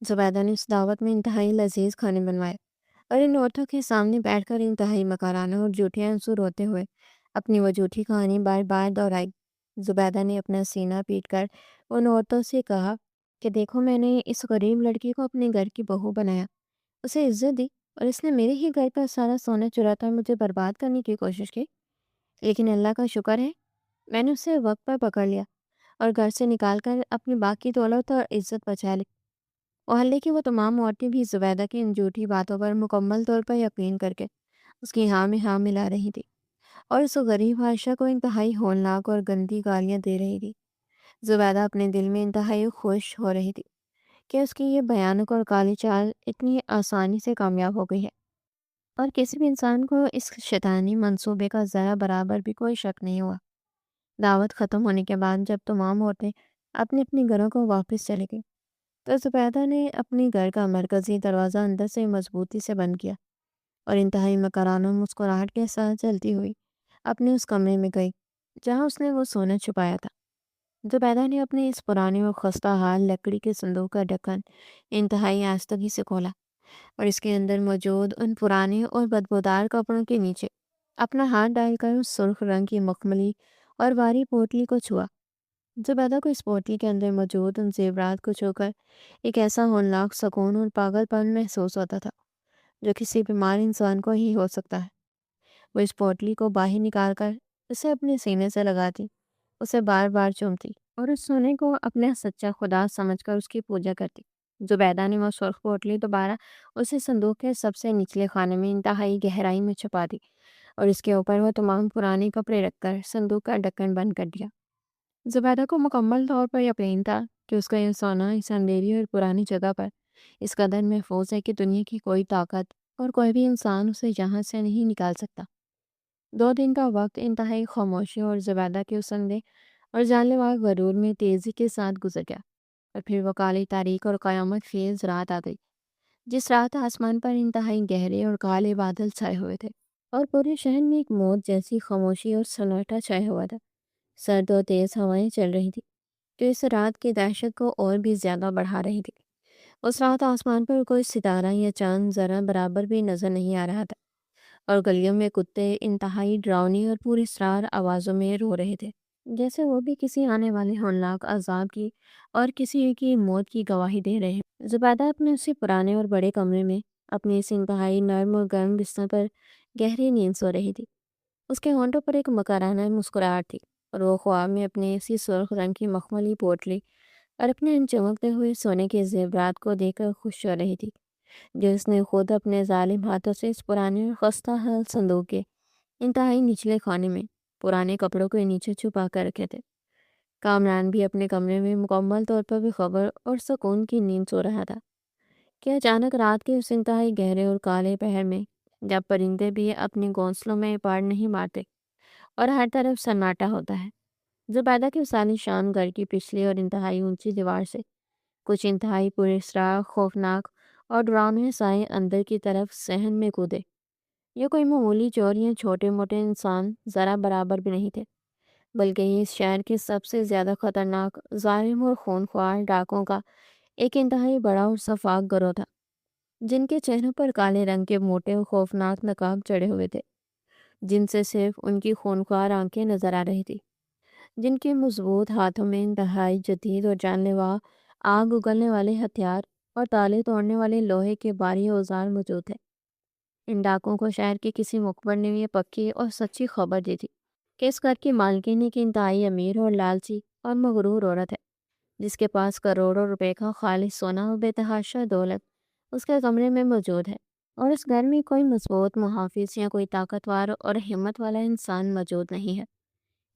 زبیدہ نے اس دعوت میں انتہائی لذیذ کھانے بنوائے اور ان عورتوں کے سامنے بیٹھ کر انتہائی مکارانہ اور جھوٹے آنسو روتے ہوئے اپنی وہ جھوٹی کہانی بار بار دہرائی۔ زبیدہ نے اپنا سینہ پیٹ کر ان عورتوں سے کہا کہ دیکھو، میں نے اس غریب لڑکی کو اپنے گھر کی بہو بنایا، اسے عزت دی اور اس نے میرے ہی گھر کا سارا سونا چرا کر مجھے برباد کرنے کی کوشش کی، لیکن اللہ کا شکر ہے میں نے اسے وقت پر پکڑ لیا اور گھر سے نکال کر اپنی باقی دولت اور عزت بچا لی۔ محلے کی وہ تمام عورتیں بھی زبیدہ کی ان جھوٹی باتوں پر مکمل طور پر یقین کر کے اس کی ہاں میں ہاں ملا رہی تھی اور اس غریب عائشہ کو انتہائی ہولناک اور گندی گالیاں دے رہی تھی۔ زبیدہ اپنے دل میں انتہائی خوش ہو رہی تھی کہ اس کی یہ بھیانک اور کالی چال اتنی آسانی سے کامیاب ہو گئی ہے اور کسی بھی انسان کو اس شیطانی منصوبے کا ذرا برابر بھی کوئی شک نہیں ہوا۔ دعوت ختم ہونے کے بعد جب تمام عورتیں اپنے اپنے گھروں کو واپس چلے گئیں، تو زبیدہ نے اپنے گھر کا مرکزی دروازہ اندر سے مضبوطی سے بند کیا اور انتہائی مکرانہ مسکراہٹ کے ساتھ چلتی ہوئی اپنے اس کمرے میں گئی جہاں اس نے وہ سونا چھپایا تھا۔ زبیدہ نے اپنے اس پرانے اور خستہ حال لکڑی کے صندوق کا ڈھکن انتہائی آہستگی سے کھولا اور اس کے اندر موجود ان پرانے اور بدبودار کپڑوں کے نیچے اپنا ہاتھ ڈال کر اس سرخ رنگ کی مخملی اور بھاری پوٹلی کو چھوا۔ زبیدہ کو اس پوٹلی کے اندر موجود ان زیورات کو چھو کر ایک ایسا ہولناک سکون اور پاگل پن محسوس ہوتا تھا جو کسی بیمار انسان کو ہی ہو سکتا ہے۔ وہ اس پوٹلی کو باہر نکال کر اسے اپنے سینے سے لگاتی، اسے بار بار چومتی اور اس سونے کو اپنا سچا خدا سمجھ کر اس کی پوجا کرتی۔ زبیدہ نے وہ سرخ پوٹلی دوبارہ اسے صندوق کے سب سے نچلے خانے میں انتہائی گہرائی میں چھپا دی اور اس کے اوپر وہ تمام پرانے کپڑے رکھ کر صندوق کا ڈھکن بند کر دیا۔ زبیدہ کو مکمل طور پر یقین تھا کہ اس کا یہ سونا اس اندھیری اور پرانی جگہ پر اس قدر محفوظ ہے کہ دنیا کی کوئی طاقت اور کوئی بھی انسان اسے یہاں سے نہیں نکال سکتا۔ 2 دن کا وقت انتہائی خاموشی اور زبیدہ کے اس اندھے اور جان لیوا غرور میں تیزی کے ساتھ گزر گیا، اور پھر وہ کالی تاریک اور قیامت خیز رات آ گئی، جس رات آسمان پر انتہائی گہرے اور کالے بادل چھائے ہوئے تھے اور پورے شہر میں ایک موت جیسی خاموشی اور سناٹا چھایا ہوا تھا۔ سرد اور تیز ہوائیں چل رہی تھی جو اس رات کی دہشت کو اور بھی زیادہ بڑھا رہی تھی۔ اس رات آسمان پر کوئی ستارہ یا چاند ذرا برابر بھی نظر نہیں آ رہا تھا، اور گلیوں میں کتے انتہائی ڈراؤنی اور پوری اسرار آوازوں میں رو رہے تھے، جیسے وہ بھی کسی آنے والے ہولناک عذاب کی اور کسی کی موت کی گواہی دے رہے ہیں۔ زبیدہ اپنے اسی پرانے اور بڑے کمرے میں اپنی اس انتہائی نرم اور گرم بستر پر گہری نیند سو رہی تھی۔ اس کے ہونٹوں پر ایک مکرانہ مسکراہٹ تھی، اور وہ خواب میں اپنے اسی سرخ رنگ کی مخملی پوٹلی اور اپنے ان چمکتے ہوئے سونے کے زیورات کو دیکھ کر خوش ہو رہی تھی جو اس نے خود اپنے ظالم ہاتھوں سے اس پرانے اور خستہ حال صندوق کے انتہائی نچلے خانے میں پرانے کپڑوں کے نیچے چھپا کر رکھے تھے۔ کامران بھی اپنے کمرے میں مکمل طور پر بے خبر اور سکون کی نیند سو رہا تھا کہ اچانک رات کے اس انتہائی گہرے اور کالے پہر میں، جب پرندے بھی اپنے گھونسلوں میں پار نہیں مارتے اور ہر طرف سناٹا ہوتا ہے، زبیدہ کی سالی شان گھر کی پچھلی اور انتہائی اونچی دیوار سے کچھ انتہائی پراسرار، خوفناک اور ڈراؤنے سائے اندر کی طرف صحن میں کودے۔ یہ کوئی معمولی چور یا چھوٹے موٹے انسان ذرا برابر بھی نہیں تھے، بلکہ یہ اس شہر کے سب سے زیادہ خطرناک، ظالم اور خونخوار ڈاکوں کا ایک انتہائی بڑا اور شفاف گروہ تھا، جن کے چہروں پر کالے رنگ کے موٹے اور خوفناک نقاب چڑھے ہوئے تھے، جن سے صرف ان کی خونخوار آنکھیں نظر آ رہی تھی۔ جن کے مضبوط ہاتھوں میں انتہائی جدید اور جان لیوا آگ اگلنے والے ہتھیار اور تالے توڑنے والے لوہے کے بھاری اوزار موجود تھے۔ ان ڈاکوں کو شہر کے کسی مخبر نے یہ پکی اور سچی خبر دی تھی کہ اس گھر کی مالکن ایک انتہائی امیر اور لالچی اور مغرور عورت ہے، جس کے پاس کروڑوں روپے کا خالص سونا اور بے تحاشا دولت اس کے کمرے میں موجود ہے، اور اس گھر میں کوئی مضبوط محافظ یا کوئی طاقتور اور ہمت والا انسان موجود نہیں ہے۔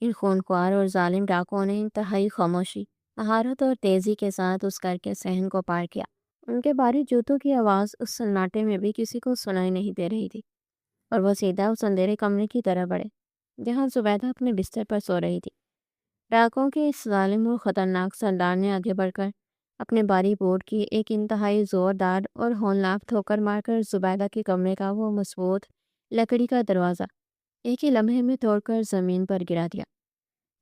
ان خونخوار اور ظالم ڈاکوؤں نے انتہائی خاموشی، مہارت اور تیزی کے ساتھ اس گھر کے صحن کو پار کیا۔ ان کے بھاری جوتوں کی آواز اس سناٹے میں بھی کسی کو سنائی نہیں دے رہی تھی، اور وہ سیدھا اس اندھیرے کمرے کی طرف بڑھے جہاں زبیدہ اپنے بستر پر سو رہی تھی۔ ڈاکوؤں کے اس ظالم اور خطرناک سردار نے آگے بڑھ کر اپنے باری بورڈ کی ایک انتہائی زوردار اور ہولناک ٹھوکر مار کر زبیدہ کے کمرے کا وہ مضبوط لکڑی کا دروازہ ایک ہی لمحے میں توڑ کر زمین پر گرا دیا۔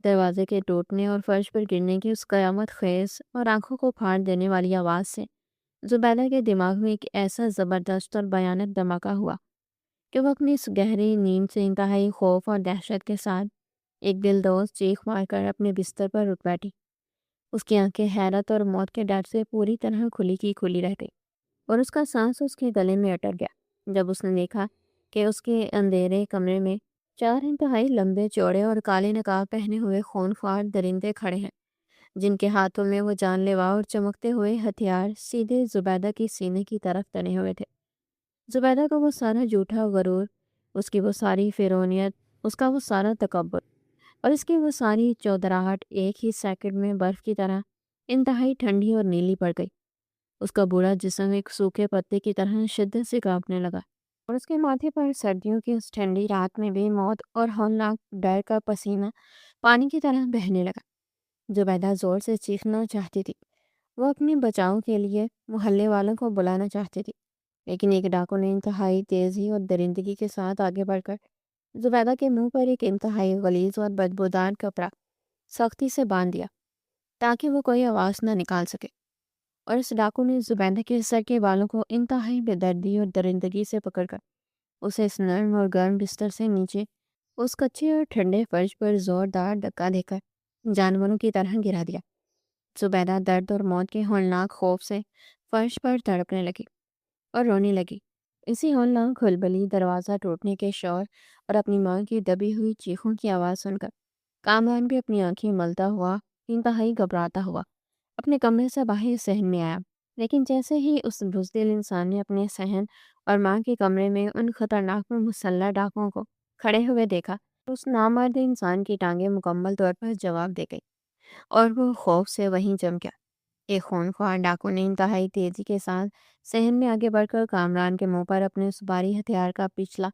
دروازے کے ٹوٹنے اور فرش پر گرنے کی اس قیامت خیز اور آنکھوں کو پھاڑ دینے والی آواز سے زبیدہ کے دماغ میں ایک ایسا زبردست اور بھیانک دھماکہ ہوا کہ وہ اپنی اس گہری نیند سے انتہائی خوف اور دہشت کے ساتھ ایک دلدوز چیخ مار کر اپنے بستر پر اٹھ بیٹھی۔ اس کی آنکھیں حیرت اور موت کے ڈر سے پوری طرح کھلی کی کھلی رہ گئی، اور اس کا سانس اس کے گلے میں اٹک گیا جب اس نے دیکھا کہ اس کے اندھیرے کمرے میں 4 انتہائی لمبے چوڑے اور کالے نقاب پہنے ہوئے خونخوار درندے کھڑے ہیں، جن کے ہاتھوں میں وہ جان لیوا اور چمکتے ہوئے ہتھیار سیدھے زبیدہ کی سینے کی طرف تنے ہوئے تھے۔ زبیدہ کو وہ سارا جھوٹا غرور، اس کی وہ ساری فرونیت، اس کا وہ سارا تکبر اور اس کی وہ ساری چودراہٹ ایک ہی سیکنڈ میں برف کی طرح انتہائی ٹھنڈی اور نیلی پڑ گئی۔ اس کا بوڑھا جسم ایک سوکھے پتے کی طرح شدت سے کانپنے لگا، اور اس کے ماتھے پر سردیوں کی اس ٹھنڈی رات میں بھی موت اور ہولناک ڈر کا پسینہ پانی کی طرح بہنے لگا۔ زبیدہ زور سے چیخنا چاہتی تھی، وہ اپنے بچاؤ کے لیے محلے والوں کو بلانا چاہتی تھی، لیکن ایک ڈاکو نے انتہائی تیزی اور درندگی کے ساتھ آگے بڑھ کر زبیدہ کے منہ پر ایک انتہائی غلیظ اور بدبودار کپڑا سختی سے باندھ دیا تاکہ وہ کوئی آواز نہ نکال سکے، اور اس ڈاکو نے زبیدہ کے سر کے بالوں کو انتہائی بے دردی اور درندگی سے پکڑ کر اسے اس نرم اور گرم بستر سے نیچے اس کچے اور ٹھنڈے فرش پر زوردار دھکا دے کر جانوروں کی طرح گرا دیا۔ زبیدہ درد اور موت کے ہولناک خوف سے فرش پر تڑپنے لگی اور رونے لگی۔ اسی ہولناک کھلبلی، دروازہ ٹوٹنے کے شور اور اپنی ماں کی دبی ہوئی چیخوں کی آواز سن کر کامران بھی اپنی آنکھیں ملتا ہوا، انتہائی گھبراتا ہوا اپنے کمرے سے باہر صحن میں آیا۔ لیکن جیسے ہی اس بزدل انسان نے اپنے صحن اور ماں کے کمرے میں ان خطرناک مسلح ڈاکوؤں کو کھڑے ہوئے دیکھا، اس نامرد انسان کی ٹانگیں مکمل طور پر جواب دے گئی اور وہ خوف سے وہیں جم گیا۔ ایک خونخوار ڈاکو نے انتہائی تیزی کے ساتھ صحن میں آگے بڑھ کر کامران کے منہ پر اپنے اس بھاری ہتھیار کا پچھلا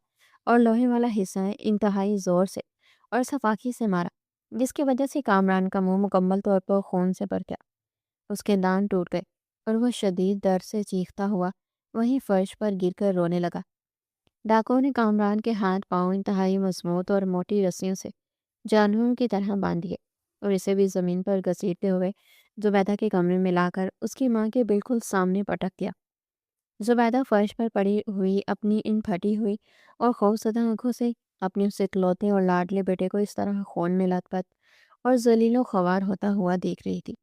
اور لوہے والا حصہ انتہائی زور سے اور صفاقی سے مارا، جس کی وجہ سے کامران کا منہ مکمل طور پر خون سے بھر گیا۔ اس کے دانت ٹوٹ گئے اور وہ شدید درد سے چیختا ہوا وہیں فرش پر گر کر رونے لگا۔ ڈاکو نے کامران کے ہاتھ پاؤں انتہائی مضبوط اور موٹی رسیوں سے جانوروں کی طرح باندھ دیے اور اسے بھی زمین پر گھسیٹتے ہوئے زبیدہ کے کمرے میں لا کر اس کی ماں کے بالکل سامنے پٹک دیا۔ زبیدہ فرش پر پڑی ہوئی اپنی ان پھٹی ہوئی اور خوفزدہ آنکھوں سے اپنے اس اکلوتے اور لاڈلے بیٹے کو اس طرح خون میں لت پت اور ذلیل و خوار ہوتا ہوا دیکھ رہی تھی،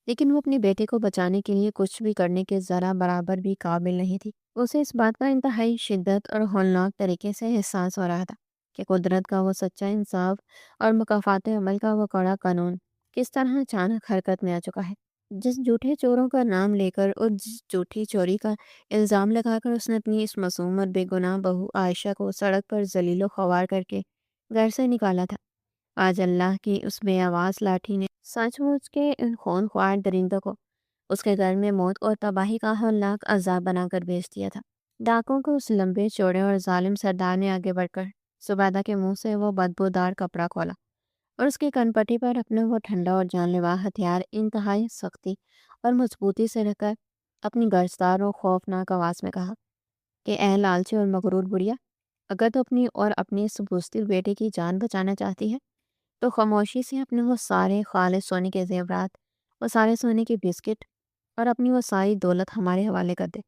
لیکن وہ اپنے بیٹے کو بچانے کے لیے کچھ بھی کرنے کے ذرا برابر بھی قابل نہیں تھی۔ اسے اس بات کا انتہائی شدت اور ہولناک طریقے سے احساس ہو رہا تھا کہ قدرت کا وہ سچا انصاف اور مکافات عمل کا وہ کڑا قانون کس طرح اچانک حرکت میں آ چکا ہے۔ جس جھوٹے چوروں کا نام لے کر اور جس جھوٹی چوری کا الزام لگا کر اس نے اپنی اس معصوم اور بے گناہ بہو عائشہ کو سڑک پر ذلیل و خوار کر کے گھر سے نکالا تھا، آج اللہ کی اس بے آواز لاٹھی نے سچ مچ کے ان خون خوار درندوں کو اس کے گھر میں موت اور تباہی کا ہولناک عذاب بنا کر بھیج دیا تھا۔ ڈاکوں کو اس لمبے چوڑے اور ظالم سردار نے آگے بڑھ کر زبیدہ کے منہ سے وہ بدبودار کپڑا کھولا اور اس کی کن پٹی پر اپنا وہ ٹھنڈا اور جان لیوا ہتھیار انتہائی سختی اور مضبوطی سے رکھ کر اپنی گرجدار اور خوفناک آواز میں کہا کہ اے لالچی اور مغرور بڑھیا، اگر تو اپنی اس بزدل بیٹے کی جان بچانا چاہتی ہے تو خاموشی سے اپنے وہ سارے خالص سونے کے زیورات، وہ سارے سونے کے بسکٹ اور اپنی وہ ساری دولت ہمارے حوالے کر دے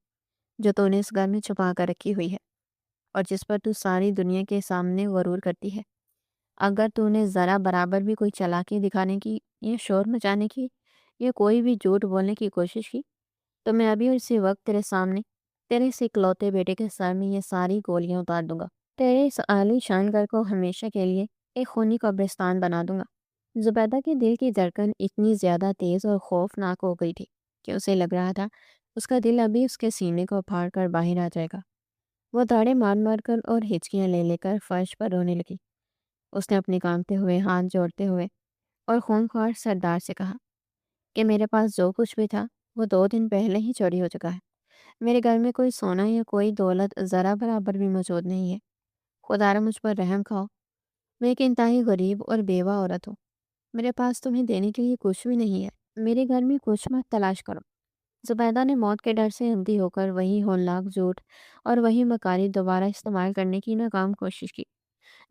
جو تو نے اس گھر میں چھپا کر رکھی ہوئی ہے اور جس پر تو ساری دنیا کے سامنے غرور کرتی ہے۔ اگر تو نے ذرا برابر بھی کوئی چالاکی دکھانے کی یا شور مچانے کی یا کوئی بھی جھوٹ بولنے کی کوشش کی تو میں ابھی اور اسی وقت تیرے سامنے تیرے اس اکلوتے بیٹے کے سر میں یہ ساری گولیاں اتار دوں گا، تیرے اس عالی شان گھر کو ہمیشہ کے لیے ایک خونی قبرستان بنا دوں گا۔ زبیدہ کے دل کی دھڑکن اتنی زیادہ تیز اور خوفناک ہو گئی تھی کہ اسے لگ رہا تھا اس کا دل ابھی اس کے سینے کو پھاڑ کر باہر آ جائے گا۔ وہ داڑیں مار مار کر اور ہچکیاں لے لے کر فرش پر رونے لگی۔ اس نے اپنے کانپتے ہوئے ہاتھ جوڑتے ہوئے اور خونخوار سردار سے کہا کہ میرے پاس جو کچھ بھی تھا وہ 2 دن پہلے ہی چوری ہو چکا ہے۔ میرے گھر میں کوئی سونا یا کوئی دولت ذرا برابر بھی موجود نہیں ہے۔ خدا را مجھ پر رحم کھاؤ، میں ایک انتہائی غریب اور بیوہ عورت ہوں، میرے پاس تمہیں دینے کے لیے کچھ بھی نہیں ہے، میرے گھر میں کچھ مت تلاش کرو۔ زبیدہ نے موت کے ڈر سے اندھی ہو کر وہی ہولناک جھوٹ اور وہی مکاری دوبارہ استعمال کرنے کی ناکام کوشش کی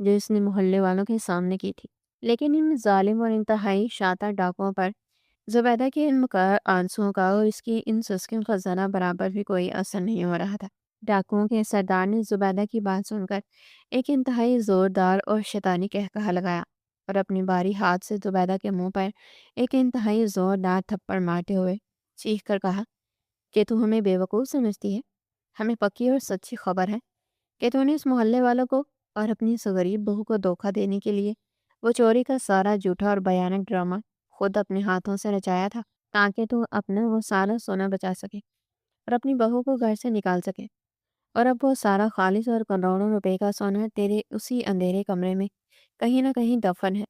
جو اس نے محلے والوں کے سامنے کی تھی، لیکن ان ظالم اور انتہائی شاطر ڈاکوؤں پر زبیدہ کے ان مکار آنسوؤں کا اور اس کی ان سسکیوں کا ذرا برابر بھی کوئی اثر نہیں ہو رہا تھا۔ ڈاکوؤں کے سردار نے زبیدہ کی بات سن کر ایک انتہائی زوردار اور شیطانی قہقہہ لگایا اور اپنے بھاری ہاتھ سے زبیدہ کے منہ پر ایک انتہائی زوردار تھپڑ مارتے ہوئے چیخ کر کہا کہ تو ہمیں بیوقوف سمجھتی ہے؟ ہمیں پکی اور سچی خبر ہے کہ تو نے اس محلے والوں کو اور اپنی اس غریب بہو کو دھوکہ دینے کے لیے وہ چوری کا سارا جھوٹا اور بھیانک ڈرامہ خود اپنے ہاتھوں سے رچایا تھا تاکہ تو اپنا وہ سارا سونا بچا سکے اور اپنی بہو کو گھر سے نکال سکے، اور اب وہ سارا خالص اور کروڑوں روپے کا سونا تیرے اسی اندھیرے کمرے میں کہیں نہ کہیں دفن ہے۔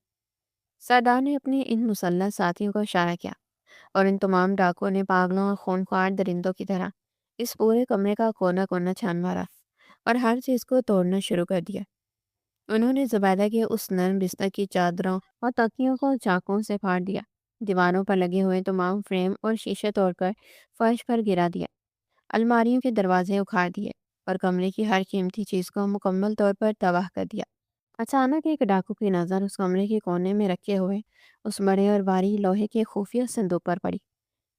سردار نے اپنے ان مسلح ساتھیوں کو اشارہ کیا اور ان تمام ڈاکوؤں نے پاگلوں اور خونخوار درندوں کی طرح اس پورے کمرے کا کونا کونا چھان مارا اور ہر چیز کو توڑنا شروع کر دیا۔ انہوں نے زبیدہ کے اس نرم بستر کی چادروں اور تکیوں کو چاقوں سے پھاڑ دیا، دیواروں پر لگے ہوئے تمام فریم اور شیشے توڑ کر فرش پر گرا دیا، الماریوں کے دروازے اکھاڑ دیے اور کمرے کی ہر قیمتی چیز کو مکمل طور پر تباہ کر دیا۔ اچانک ایک ڈاکو کی نظر اس کمرے کے کونے میں رکھے ہوئے اس بڑے اور بھاری لوہے کے خفیہ صندوق پر پڑی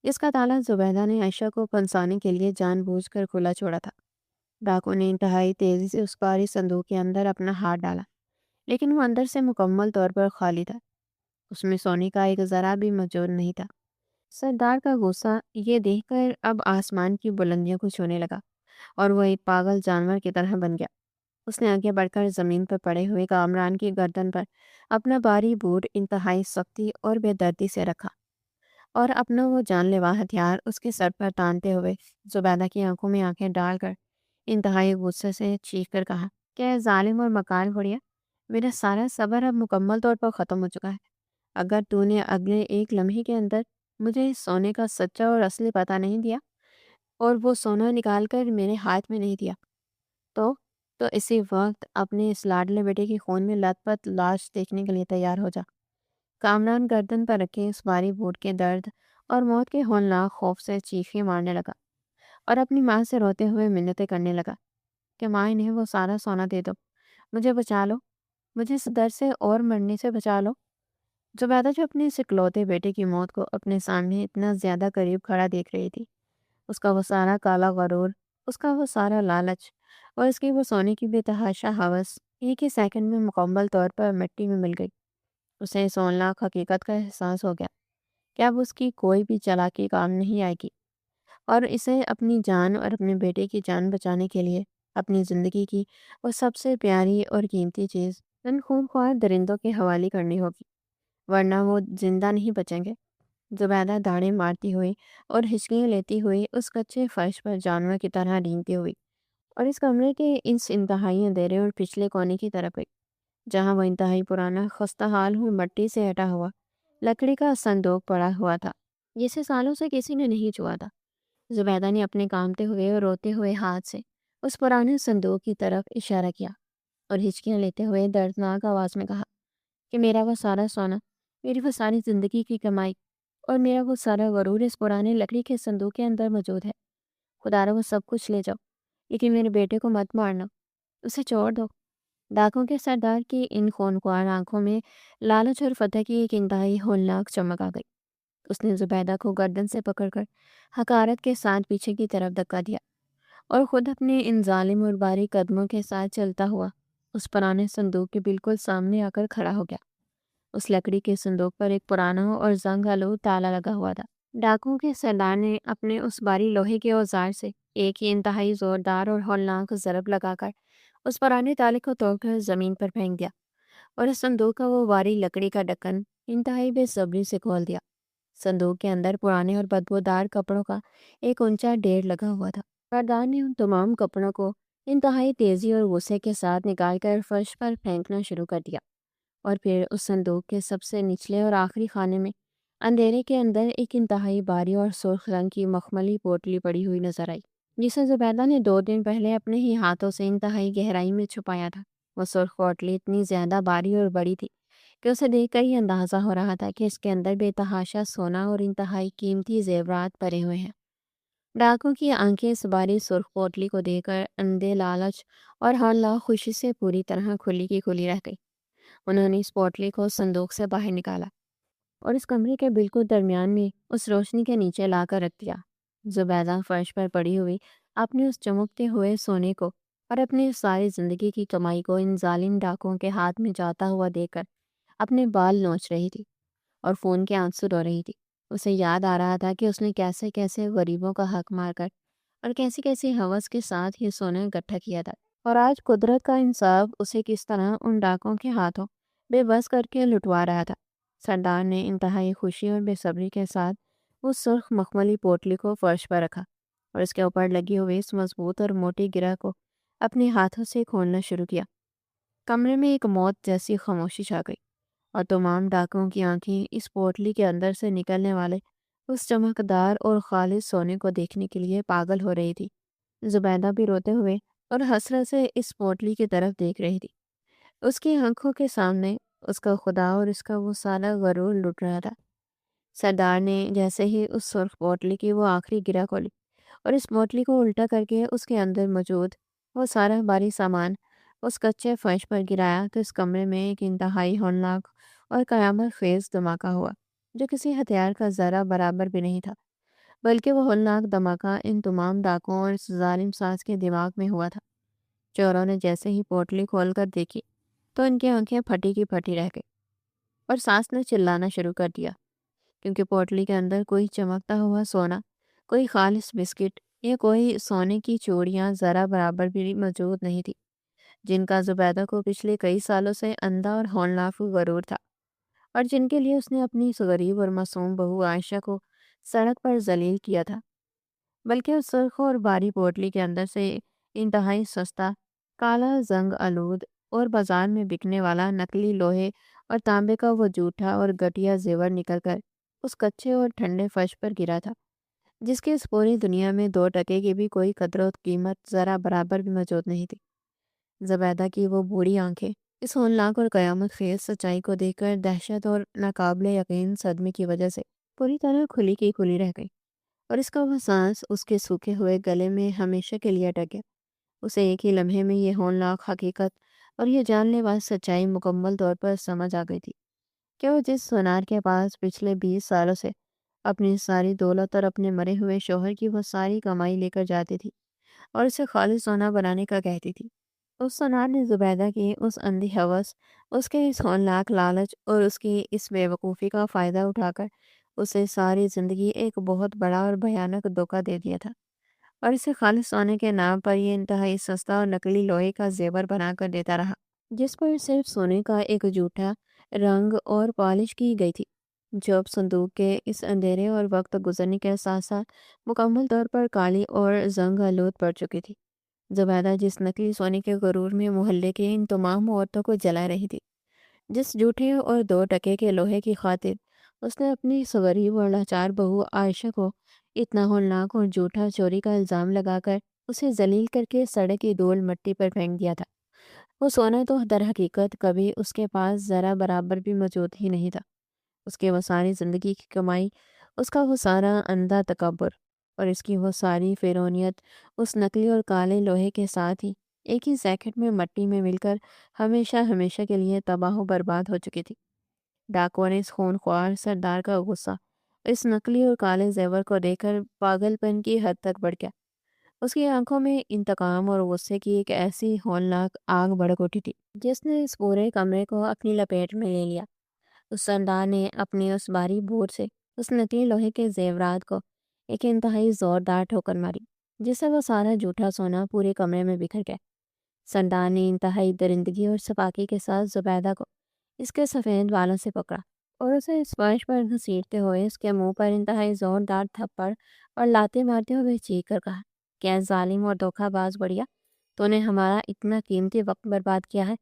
جس کا تالا زبیدہ نے عائشہ کو پھنسانے کے لیے جان بوجھ کر کھلا چھوڑا تھا۔ ڈاکو نے انتہائی تیزی سے اس بھاری صندوق کے اندر اپنا ہاتھ ڈالا، لیکن وہ اندر سے مکمل طور پر خالی تھا۔ اس میں سونے کا ایک ذرا بھی موجود نہیں تھا۔ سردار کا غصہ یہ دیکھ کر اب آسمان کی بلندیوں کو چھونے لگا اور وہ ایک پاگل جانور کی طرح بن گیا۔ اس نے آگے بڑھ کر زمین پر پڑے ہوئے کامران کی گردن پر اپنا بھاری بوٹ انتہائی سختی اور بے دردی سے رکھا اور اپنا وہ جان لیوا ہتھیار اس کے سر پر تانتے ہوئے زبیدہ کی آنکھوں میں آنکھیں ڈال کر انتہائی غصے سے چیخ کر کہا کہ اے ظالم اور مکار گھوڑیا، میرا سارا صبر اب مکمل طور پر ختم ہو چکا ہے۔ اگر تو نے اگلے ایک لمحے کے اندر مجھے اس سونے کا سچا اور اصلی پتہ نہیں دیا اور وہ سونا نکال کر میرے ہاتھ میں نہیں دیا تو تو اسی وقت اپنے اس لاڈلے بیٹے کی خون میں لت پت لاش دیکھنے کے لیے تیار ہو جا۔ کامران گردن پر رکھے اس بھاری بوٹ کے درد اور موت کے ہولناک خوف سے چیخیں مارنے لگا اور اپنی ماں سے روتے ہوئے منتیں کرنے لگا کہ ماں، انہیں وہ سارا سونا دے دو، مجھے بچا لو، مجھے اس در سے اور مرنے سے بچا لو۔ زبیدہ جو اپنے اس اکلوتے بیٹے کی موت کو اپنے سامنے اتنا زیادہ قریب کھڑا دیکھ رہی تھی، اس کا وہ سارا کالا غرور، اس کا وہ سارا لالچ اور اس کی وہ سونے کی بے تحاشا ہوس ایک ہی سیکنڈ میں مکمل طور پر مٹی میں مل گئی۔ اسے اس ہولناک حقیقت کا احساس ہو گیا کہ اب اس کی کوئی بھی چالاکی کام نہیں آئے گی اور اسے اپنی جان اور اپنے بیٹے کی جان بچانے کے لیے اپنی زندگی کی وہ سب سے پیاری اور قیمتی چیز ان خونخوار درندوں کے حوالے کرنی ہوگی، ورنہ وہ زندہ نہیں بچیں گے۔ زبیدہ داڑیں مارتی ہوئی اور ہچکیاں لیتی ہوئی اس کچے فرش پر جانور کی طرح رینگتی ہوئی اور اس کمرے کے اس انتہائی اندھیرے اور پچھلے کونے کی طرف گئی، جہاں وہ انتہائی پرانا خستہ حال ہوئی مٹی سے ہٹا ہوا لکڑی کا صندوق پڑا ہوا تھا، جسے سالوں سے کسی نے نہیں چھوا تھا۔ زبیدہ نے اپنے کامتے ہوئے اور روتے ہوئے ہاتھ سے اس پرانے صندوق کی طرف اشارہ کیا اور ہچکیاں لیتے ہوئے دردناک آواز میں کہا کہ میرا وہ سارا سونا، میری وہ ساری زندگی کی کمائی اور میرا وہ سارا غرور اس پرانے لکڑی کے صندوق کے اندر موجود ہے۔ خدا را وہ سب کچھ لے جاؤ، لیکن میرے بیٹے کو مت مارنا، اسے چھوڑ دو۔ ڈاکوں کے سردار کی ان خونخوار آنکھوں میں لالچ اور فتح کی ایک انتہائی ہولناک چمک آ گئی۔ اس نے زبیدہ کو گردن سے پکڑ کر حقارت کے ساتھ پیچھے کی طرف دھکا دیا اور خود اپنے ان ظالم اور باری قدموں کے ساتھ چلتا ہوا اس پرانے صندوق کے بالکل سامنے آ کر کھڑا ہو گیا۔ اس لکڑی کے صندوق پر ایک پرانا اور زنگ آلود تالا لگا ہوا تھا۔ ڈاکوں کے سردار نے اپنے اس باری لوہے کے اوزار سے ایک ہی انتہائی زوردار اور ہولناک ضرب لگا کر اس پرانے تالے کو توڑ کر زمین پر پھینک دیا اور اس صندوق کا وہ باری لکڑی کا ڈھکن انتہائی بے صبری سے کھول دیا۔ صندوق کے اندر پرانے اور بدبودار کپڑوں کا ایک اونچا ڈھیر لگا ہوا تھا۔ سردار نے ان تمام کپڑوں کو انتہائی تیزی اور غصے کے ساتھ نکال کر فرش پر پھینکنا شروع کر دیا اور پھر اس صندوق کے سب سے نچلے اور آخری خانے میں اندھیرے کے اندر ایک انتہائی بھاری اور سرخ رنگ کی مخملی پوٹلی پڑی ہوئی نظر آئی، جسے زبیدہ نے 2 دن پہلے اپنے ہی ہاتھوں سے انتہائی گہرائی میں چھپایا تھا۔ وہ سرخ پوٹلی اتنی زیادہ بھاری اور بڑی تھی کہ اسے دیکھ کر ہی اندازہ ہو رہا تھا کہ اس کے اندر بے تحاشا سونا اور انتہائی قیمتی زیورات بھرے ہوئے ہیں۔ ڈاکوں کی آنکھیں اس باری سرخ پوٹلی کو دیکھ کر اندھے لالچ اور ہولناک خوشی سے پوری طرح کھلی کی کھلی رہ گئی۔ انہوں نے اس پوٹلی کو صندوق سے باہر نکالا اور اس کمرے کے بالکل درمیان میں اس روشنی کے نیچے لا کر رکھ دیا۔ زبیدہ فرش پر پڑی ہوئی اپنے اس چمکتے ہوئے سونے کو اور اپنی ساری زندگی کی کمائی کو ان ظالم ڈاکوں کے ہاتھ میں جاتا ہوا دیکھ کر اپنے بال نوچ رہی تھی اور خون کے آنسو رو رہی تھی۔ اسے یاد آ رہا تھا کہ اس نے کیسے کیسے غریبوں کا حق مار کر اور کیسی کیسی ہوس کے ساتھ یہ سونا اکٹھا کیا تھا، اور آج قدرت کا انصاف اسے کس طرح ان ڈاکوں کے ہاتھوں بے بس کر کے لٹوا رہا تھا۔ سردار نے انتہائی خوشی اور بے صبری کے ساتھ اس سرخ مخملی پوٹلی کو فرش پر رکھا اور اس کے اوپر لگی ہوئی اس مضبوط اور موٹی گرہ کو اپنے ہاتھوں سے کھولنا شروع کیا۔ کمرے میں ایک موت جیسی خاموشی چھا گئی اور تمام ڈاکوں کی آنکھیں اس پوٹلی کے اندر سے نکلنے والے اس چمکدار اور خالص سونے کو دیکھنے کے لیے پاگل ہو رہی تھی۔ زبیدہ بھی روتے ہوئے اور حسرت سے اس پوٹلی کی طرف دیکھ رہی تھی۔ اس کی آنکھوں کے سامنے اس کا خدا اور اس کا وہ سارا غرور لٹ رہا تھا۔ سردار نے جیسے ہی اس سرخ پوٹلی کی وہ آخری گرہ کھولی اور اس پوٹلی کو الٹا کر کے اس کے اندر موجود وہ سارا بھاری سامان اس کچے فرش پر گرایا تو اس کمرے میں ایک انتہائی ہولناک اور قیامت خیز دھماکہ ہوا جو کسی ہتھیار کا ذرہ برابر بھی نہیں تھا۔ بلکہ وہ ہولناک دھماکہ ان تمام ڈاکوؤں اور اس ظالم ساز کے دماغ میں ہوا تھا۔ چوروں نے جیسے ہی پوٹلی کھول کر دیکھی تو ان کی آنکھیں پھٹی کی پھٹی رہ گئی اور ساس نے چلانا شروع کر دیا، کیونکہ پوٹلی کے اندر کوئی چمکتا ہوا سونا، کوئی خالص بسکٹ یا کوئی سونے کی چوڑیاں ذرا برابر بھی موجود نہیں تھی، جن کا زبیدہ کو پچھلے کئی سالوں سے اندھا اور ہولناک غرور تھا، اور جن کے لیے اس نے اپنی اس غریب اور معصوم بہو عائشہ کو سڑک پر ذلیل کیا تھا۔ بلکہ اس سرخ اور بھاری پوٹلی کے اندر سے انتہائی سستا، کالا زنگ آلود اور بازار میں بکنے والا نکلی لوہے اور تانبے کا وہ جھوٹا اور گھٹیا زیور نکل کر اس کچے اور ٹھنڈے فرش پر گرا تھا، جس کی اس پوری دنیا میں 2 ٹکے کی بھی کوئی قدر و قیمت ذرا برابر بھی موجود نہیں تھی۔ زبیدہ کی وہ بوڑھی آنکھیں اس ہولناک اور قیامت خیز سچائی کو دیکھ کر دہشت اور ناقابل یقین صدمے کی وجہ سے پوری طرح کھلی کی کھلی رہ گئی، اور اس کا وہ سانس اس کے سوکھے ہوئے گلے میں ہمیشہ کے لیے اٹک گیا۔ اسے ایک ہی لمحے میں یہ ہولناک حقیقت اور یہ جان لیوا سچائی مکمل طور پر سمجھ آ گئی تھی کہ وہ جس سونار کے پاس پچھلے 20 سالوں سے اپنی ساری دولت اور اپنے مرے ہوئے شوہر کی وہ ساری کمائی لے کر جاتی تھی اور اسے خالص سونا بنانے کا کہتی تھی، اس سونار نے زبیدہ کی اس اندھی ہوس، اس کے اس ہولناک لالچ اور اس کی اس بے وقوفی کا فائدہ اٹھا کر اسے ساری زندگی ایک بہت بڑا اور بھیانک دھوکہ دے دیا تھا، اور اسے خالص سونے کے نام پر یہ انتہائی سستا اور نکلی لوہے کا زیور بنا کر دیتا رہا، جس پر صرف سونے کا ایک جھوٹا رنگ اور پالش کی گئی تھی، جو اب صندوق کے اس اندھیرے اور وقت گزرنے کے ساتھ ساتھ مکمل طور پر کالی اور زنگ آلود پڑ چکی تھی۔ زبیدہ جس نکلی سونے کے غرور میں محلے کے ان تمام عورتوں کو جلا رہی تھی، جس جھوٹے اور 2 ٹکے کے لوہے کی خاطر اس نے اپنی اس غریب اور لاچار بہو عائشہ کو اتنا ہولناک اور جھوٹا چوری کا الزام لگا کر اسے ذلیل کر کے سڑک کی دھول مٹی پر پھینک دیا تھا، وہ سونا تو در حقیقت کبھی اس کے پاس ذرا برابر بھی موجود ہی نہیں تھا۔ اس کے وہ ساری زندگی کی کمائی، اس کا وہ سارا اندھا تکبر اور اس کی وہ ساری فرعونیت اس نکلی اور کالے لوہے کے ساتھ ہی ایک ہی سیکنڈ میں مٹی میں مل کر ہمیشہ ہمیشہ کے لیے تباہ و برباد ہو چکی تھی۔ ڈاکو نے اس خونخوار سردار کا غصہ اس نکلی اور کالے زیور کو دیکھ کر پاگل پن کی حد تک بڑھ گیا۔ اس کی آنکھوں میں انتقام اور غصے کی ایک ایسی ہولناک آگ بھڑک اٹھی تھی جس نے اس پورے کمرے کو اپنی لپیٹ میں لے لیا۔ اس سردار نے اپنی اس بھاری بوٹ سے اس نکلی لوہے کے زیورات کو ایک انتہائی زوردار ٹھوکر ماری، جس سے وہ سارا جھوٹا سونا پورے کمرے میں بکھر گیا۔ سردار نے انتہائی درندگی اور سپاکی کے ساتھ زبیدہ کو اس کے سفید بالوں سے پکڑا اور اسے اس فرش پر گھسیٹتے ہوئے اس کے منہ پر انتہائی زوردار تھپڑ اور لاتے مارتے ہوئے چیخ کر کہا، کیا ظالم اور دھوکہ باز بڑھیا، تو نے ہمارا اتنا قیمتی وقت برباد کیا ہے،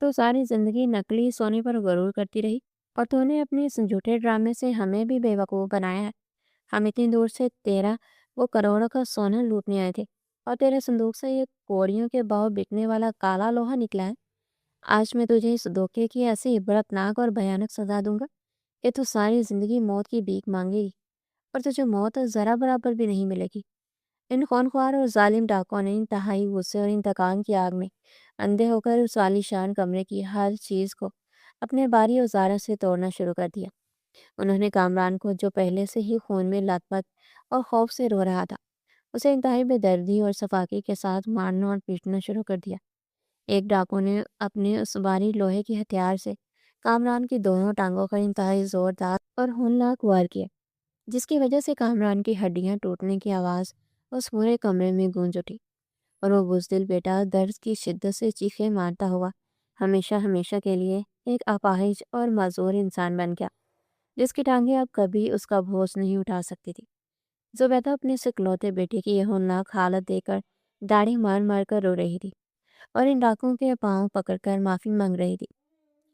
تو ساری زندگی نکلی سونے پر غرور کرتی رہی، اور تو نے اپنے اس جھوٹے ڈرامے سے ہمیں بھی بے وقوف بنایا ہے۔ ہم اتنی دور سے تیرا وہ کروڑوں کا سونا لوٹنے آئے تھے، اور تیرے صندوق سے یہ کوڑیوں کے بھاؤ بکنے والا کالا لوہا نکلا ہے۔ آج میں تجھے اس دھوکے کی ایسی عبرتناک اور بھیانک سزا دوں گا کہ تو ساری زندگی موت کی بھیک مانگے گی، اور تجھے موت ذرا برابر بھی نہیں ملے گی۔ ان خونخوار اور ظالم ڈاکوں نے انتہائی غصے اور انتقام کی آگ میں اندھے ہو کر اس عالیشان کمرے کی ہر چیز کو اپنے باری اوزاروں سے توڑنا شروع کر دیا۔ انہوں نے کامران کو، جو پہلے سے ہی خون میں لت پت اور خوف سے رو رہا تھا، اسے انتہائی بے دردی اور صفاقی کے ساتھ مارنا اور پیٹنا شروع کر دیا۔ ایک ڈاکو نے اپنے اس باری لوہے کے ہتھیار سے کامران کی دونوں ٹانگوں پر انتہائی زوردار اور ہولناک وار کیا، جس کی وجہ سے کامران کی ہڈیاں ٹوٹنے کی آواز اس پورے کمرے میں گونج اٹھی، اور وہ بزدل بیٹا درد کی شدت سے چیخیں مارتا ہوا ہمیشہ ہمیشہ کے لیے ایک اپاہج اور معذور انسان بن گیا، جس کی ٹانگیں اب کبھی اس کا بوجھ نہیں اٹھا سکتی تھی۔ زبیدہ اپنے اس اکلوتے بیٹے کی یہ ہولناک حالت دیکھ کر داڑھی مار مار کر رو رہی تھی، اور ان ڈاکوؤں کے پاؤں پکڑ کر معافی مانگ رہی تھی،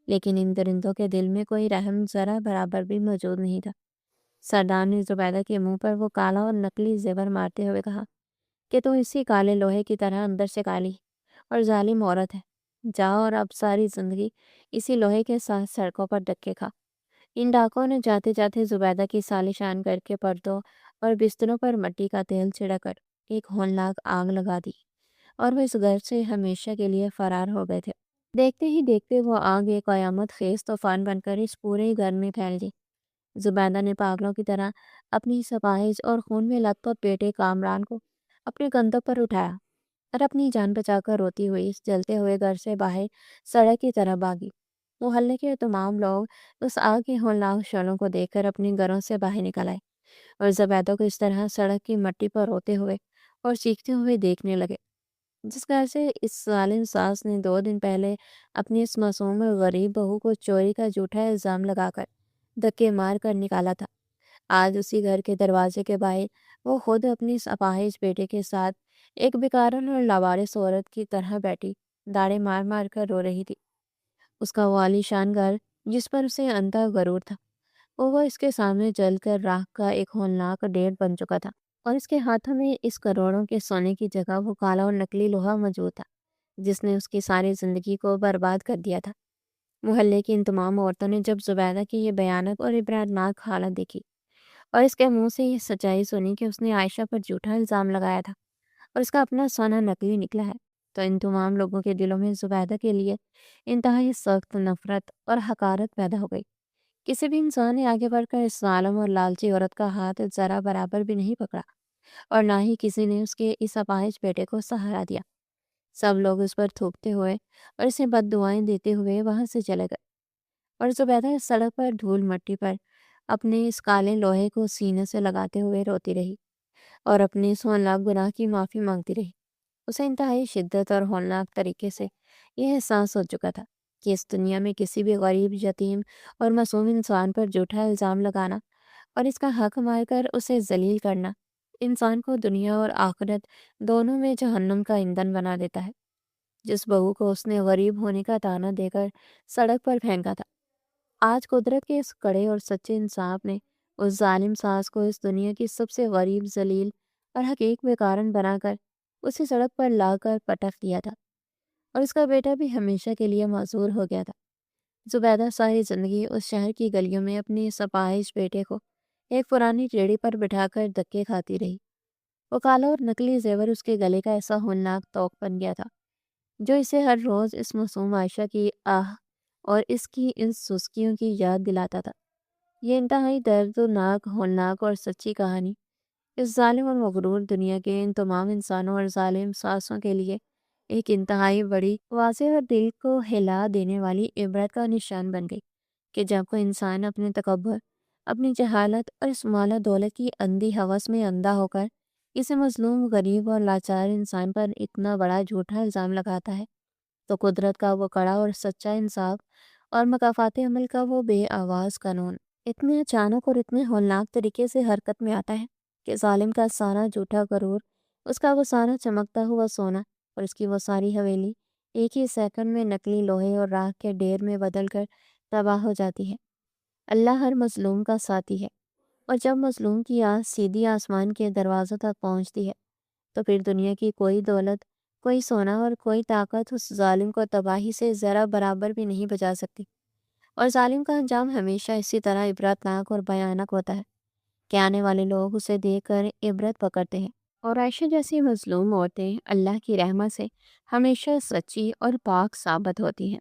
لیکن ان درندوں کے دل میں کوئی رحم ذرا برابر بھی موجود نہیں تھا۔ سردار نے زبیدہ کے منہ پر وہ کالا اور نکلی زیور مارتے ہوئے کہا کہ تو اسی کالے لوہے کی طرح اندر سے کالی اور ظالم عورت ہے، جاؤ اور اب ساری زندگی اسی لوہے کے ساتھ سڑکوں پر دھکے کھا۔ ان ڈاکوؤں نے جاتے جاتے زبیدہ کی سالیشان کر کے پردوں اور بستروں پر مٹی کا تیل چھڑک کر ایک ہولناک آگ لگا دی، اور وہ اس گھر سے ہمیشہ کے لیے فرار ہو گئے تھے۔ دیکھتے ہی دیکھتے وہ آگ ایک قیامت خیز طوفان بن کر اس پورے گھر میں پھیل گئی۔ زبیدہ نے پاگلوں کی طرح اپنی اس اپاہج اور خون میں لت پت بیٹے کامران کو اپنے کندھوں پر اٹھایا اور اپنی جان بچا کر روتی ہوئی اس جلتے ہوئے گھر سے باہر سڑک کی طرف بھاگی۔ محلے کے تمام لوگ اس آگ کے ہولناک شعلوں کو دیکھ کر اپنے گھروں سے باہر نکل آئے اور زبیدہ کو اس طرح سڑک کی مٹی پر روتے ہوئے اور چیختے ہوئے دیکھنے لگے، جس گھر سے اس ظالم ساس نے 2 دن پہلے اپنی اس معصوم اور غریب بہو کو چوری کا جھوٹا الزام لگا کر دھکے مار کر نکالا تھا۔ آج اسی گھر کے دروازے کے باہر وہ خود اپنی اس اپاہج بیٹے کے ساتھ ایک بیکارن اور لاوارث عورت کی طرح بیٹھی داڑے مار مار کر رو رہی تھی۔ اس کا وہ عالیشان گھر جس پر اسے انتہا غرور تھا، وہ اس کے سامنے جل کر راکھ کا ایک ہولناک ڈھیر بن چکا تھا، اور اس کے ہاتھوں میں اس کروڑوں کے سونے کی جگہ وہ کالا اور نکلی لوہا موجود تھا جس نے اس کی ساری زندگی کو برباد کر دیا تھا۔ محلے کی ان تمام عورتوں نے جب زبیدہ کی یہ بھیانک اور عبرتناک حالت دیکھی اور اس کے منہ سے یہ سچائی سنی کہ اس نے عائشہ پر جھوٹا الزام لگایا تھا اور اس کا اپنا سونا نکلی نکلا ہے، تو ان تمام لوگوں کے دلوں میں زبیدہ کے لیے انتہائی سخت نفرت اور حقارت پیدا ہو گئی۔ کسی بھی انسان نے آگے بڑھ کر اس ظالم اور لالچی عورت کا ہاتھ ذرا برابر بھی نہیں پکڑا اور نہ ہی کسی نے اس کے اس اپاہج بیٹے کو سہارا دیا۔ سب لوگ اس پر تھوکتے ہوئے اور اسے بد دعائیں دیتے ہوئے وہاں سے چلے گئے، اور زبیدہ اس سڑک پر دھول مٹی پر اپنے اس کالے لوہے کو سینے سے لگاتے ہوئے روتی رہی اور اپنے اس ہولناک گناہ کی معافی مانگتی رہی۔ اسے انتہائی شدت اور ہولناک طریقے سے یہ احساس ہو چکا تھا کہ اس دنیا میں کسی بھی غریب، یتیم اور معصوم انسان پر جھوٹا الزام لگانا اور اس کا حق مار کر اسے ذلیل کرنا انسان کو دنیا اور آخرت دونوں میں جہنم کا ایندھن بنا دیتا ہے۔ جس بہو کو اس نے غریب ہونے کا طعنہ دے کر سڑک پر پھینکا تھا، آج قدرت کے اس کڑے اور سچے انصاف نے اس ظالم ساس کو اس دنیا کی سب سے غریب، ذلیل اور حقیق بیکارن بنا کر اسی سڑک پر لا کر پٹک دیا تھا، اور اس کا بیٹا بھی ہمیشہ کے لیے معذور ہو گیا تھا۔ زبیدہ ساری زندگی اس شہر کی گلیوں میں اپنے اس اپاہج بیٹے کو ایک پرانی ریڑھی پر بٹھا کر دھکے کھاتی رہی۔ وہ کالا اور نکلی زیور اس کے گلے کا ایسا ہولناک توق بن گیا تھا جو اسے ہر روز اس معصوم عائشہ کی آہ اور اس کی ان سسکیوں کی یاد دلاتا تھا۔ یہ انتہائی دردناک، ہولناک اور سچی کہانی اس ظالم اور مغرور دنیا کے ان تمام انسانوں اور ظالم ساسوں کے لیے ایک انتہائی بڑی، واضح اور دل کو ہلا دینے والی عبرت کا نشان بن گئی کہ جب کوئی انسان اپنے تکبر، اپنی جہالت اور اس مال و دولت کی اندھی ہوس میں اندھا ہو کر اسے مظلوم، غریب اور لاچار انسان پر اتنا بڑا جھوٹا الزام لگاتا ہے، تو قدرت کا وہ کڑا اور سچا انصاف اور مکافات عمل کا وہ بے آواز قانون اتنے اچانک اور اتنے ہولناک طریقے سے حرکت میں آتا ہے کہ ظالم کا سارا جھوٹا غرور، اس کا وہ سارا چمکتا ہوا سونا اور اس کی وہ ساری حویلی ایک ہی سیکنڈ میں نکلی لوہے اور راکھ کے ڈھیر میں بدل کر تباہ ہو جاتی ہے۔ اللہ ہر مظلوم کا ساتھی ہے، اور جب مظلوم کی آس سیدھی آسمان کے دروازوں تک پہنچتی ہے تو پھر دنیا کی کوئی دولت، کوئی سونا اور کوئی طاقت اس ظالم کو تباہی سے ذرا برابر بھی نہیں بچا سکتی، اور ظالم کا انجام ہمیشہ اسی طرح عبرتناک اور بھیانک ہوتا ہے کہ آنے والے لوگ اسے دیکھ کر عبرت پکڑتے ہیں، اور عائشہ جیسی مظلوم عورتیں اللہ کی رحمت سے ہمیشہ سچی اور پاک ثابت ہوتی ہیں۔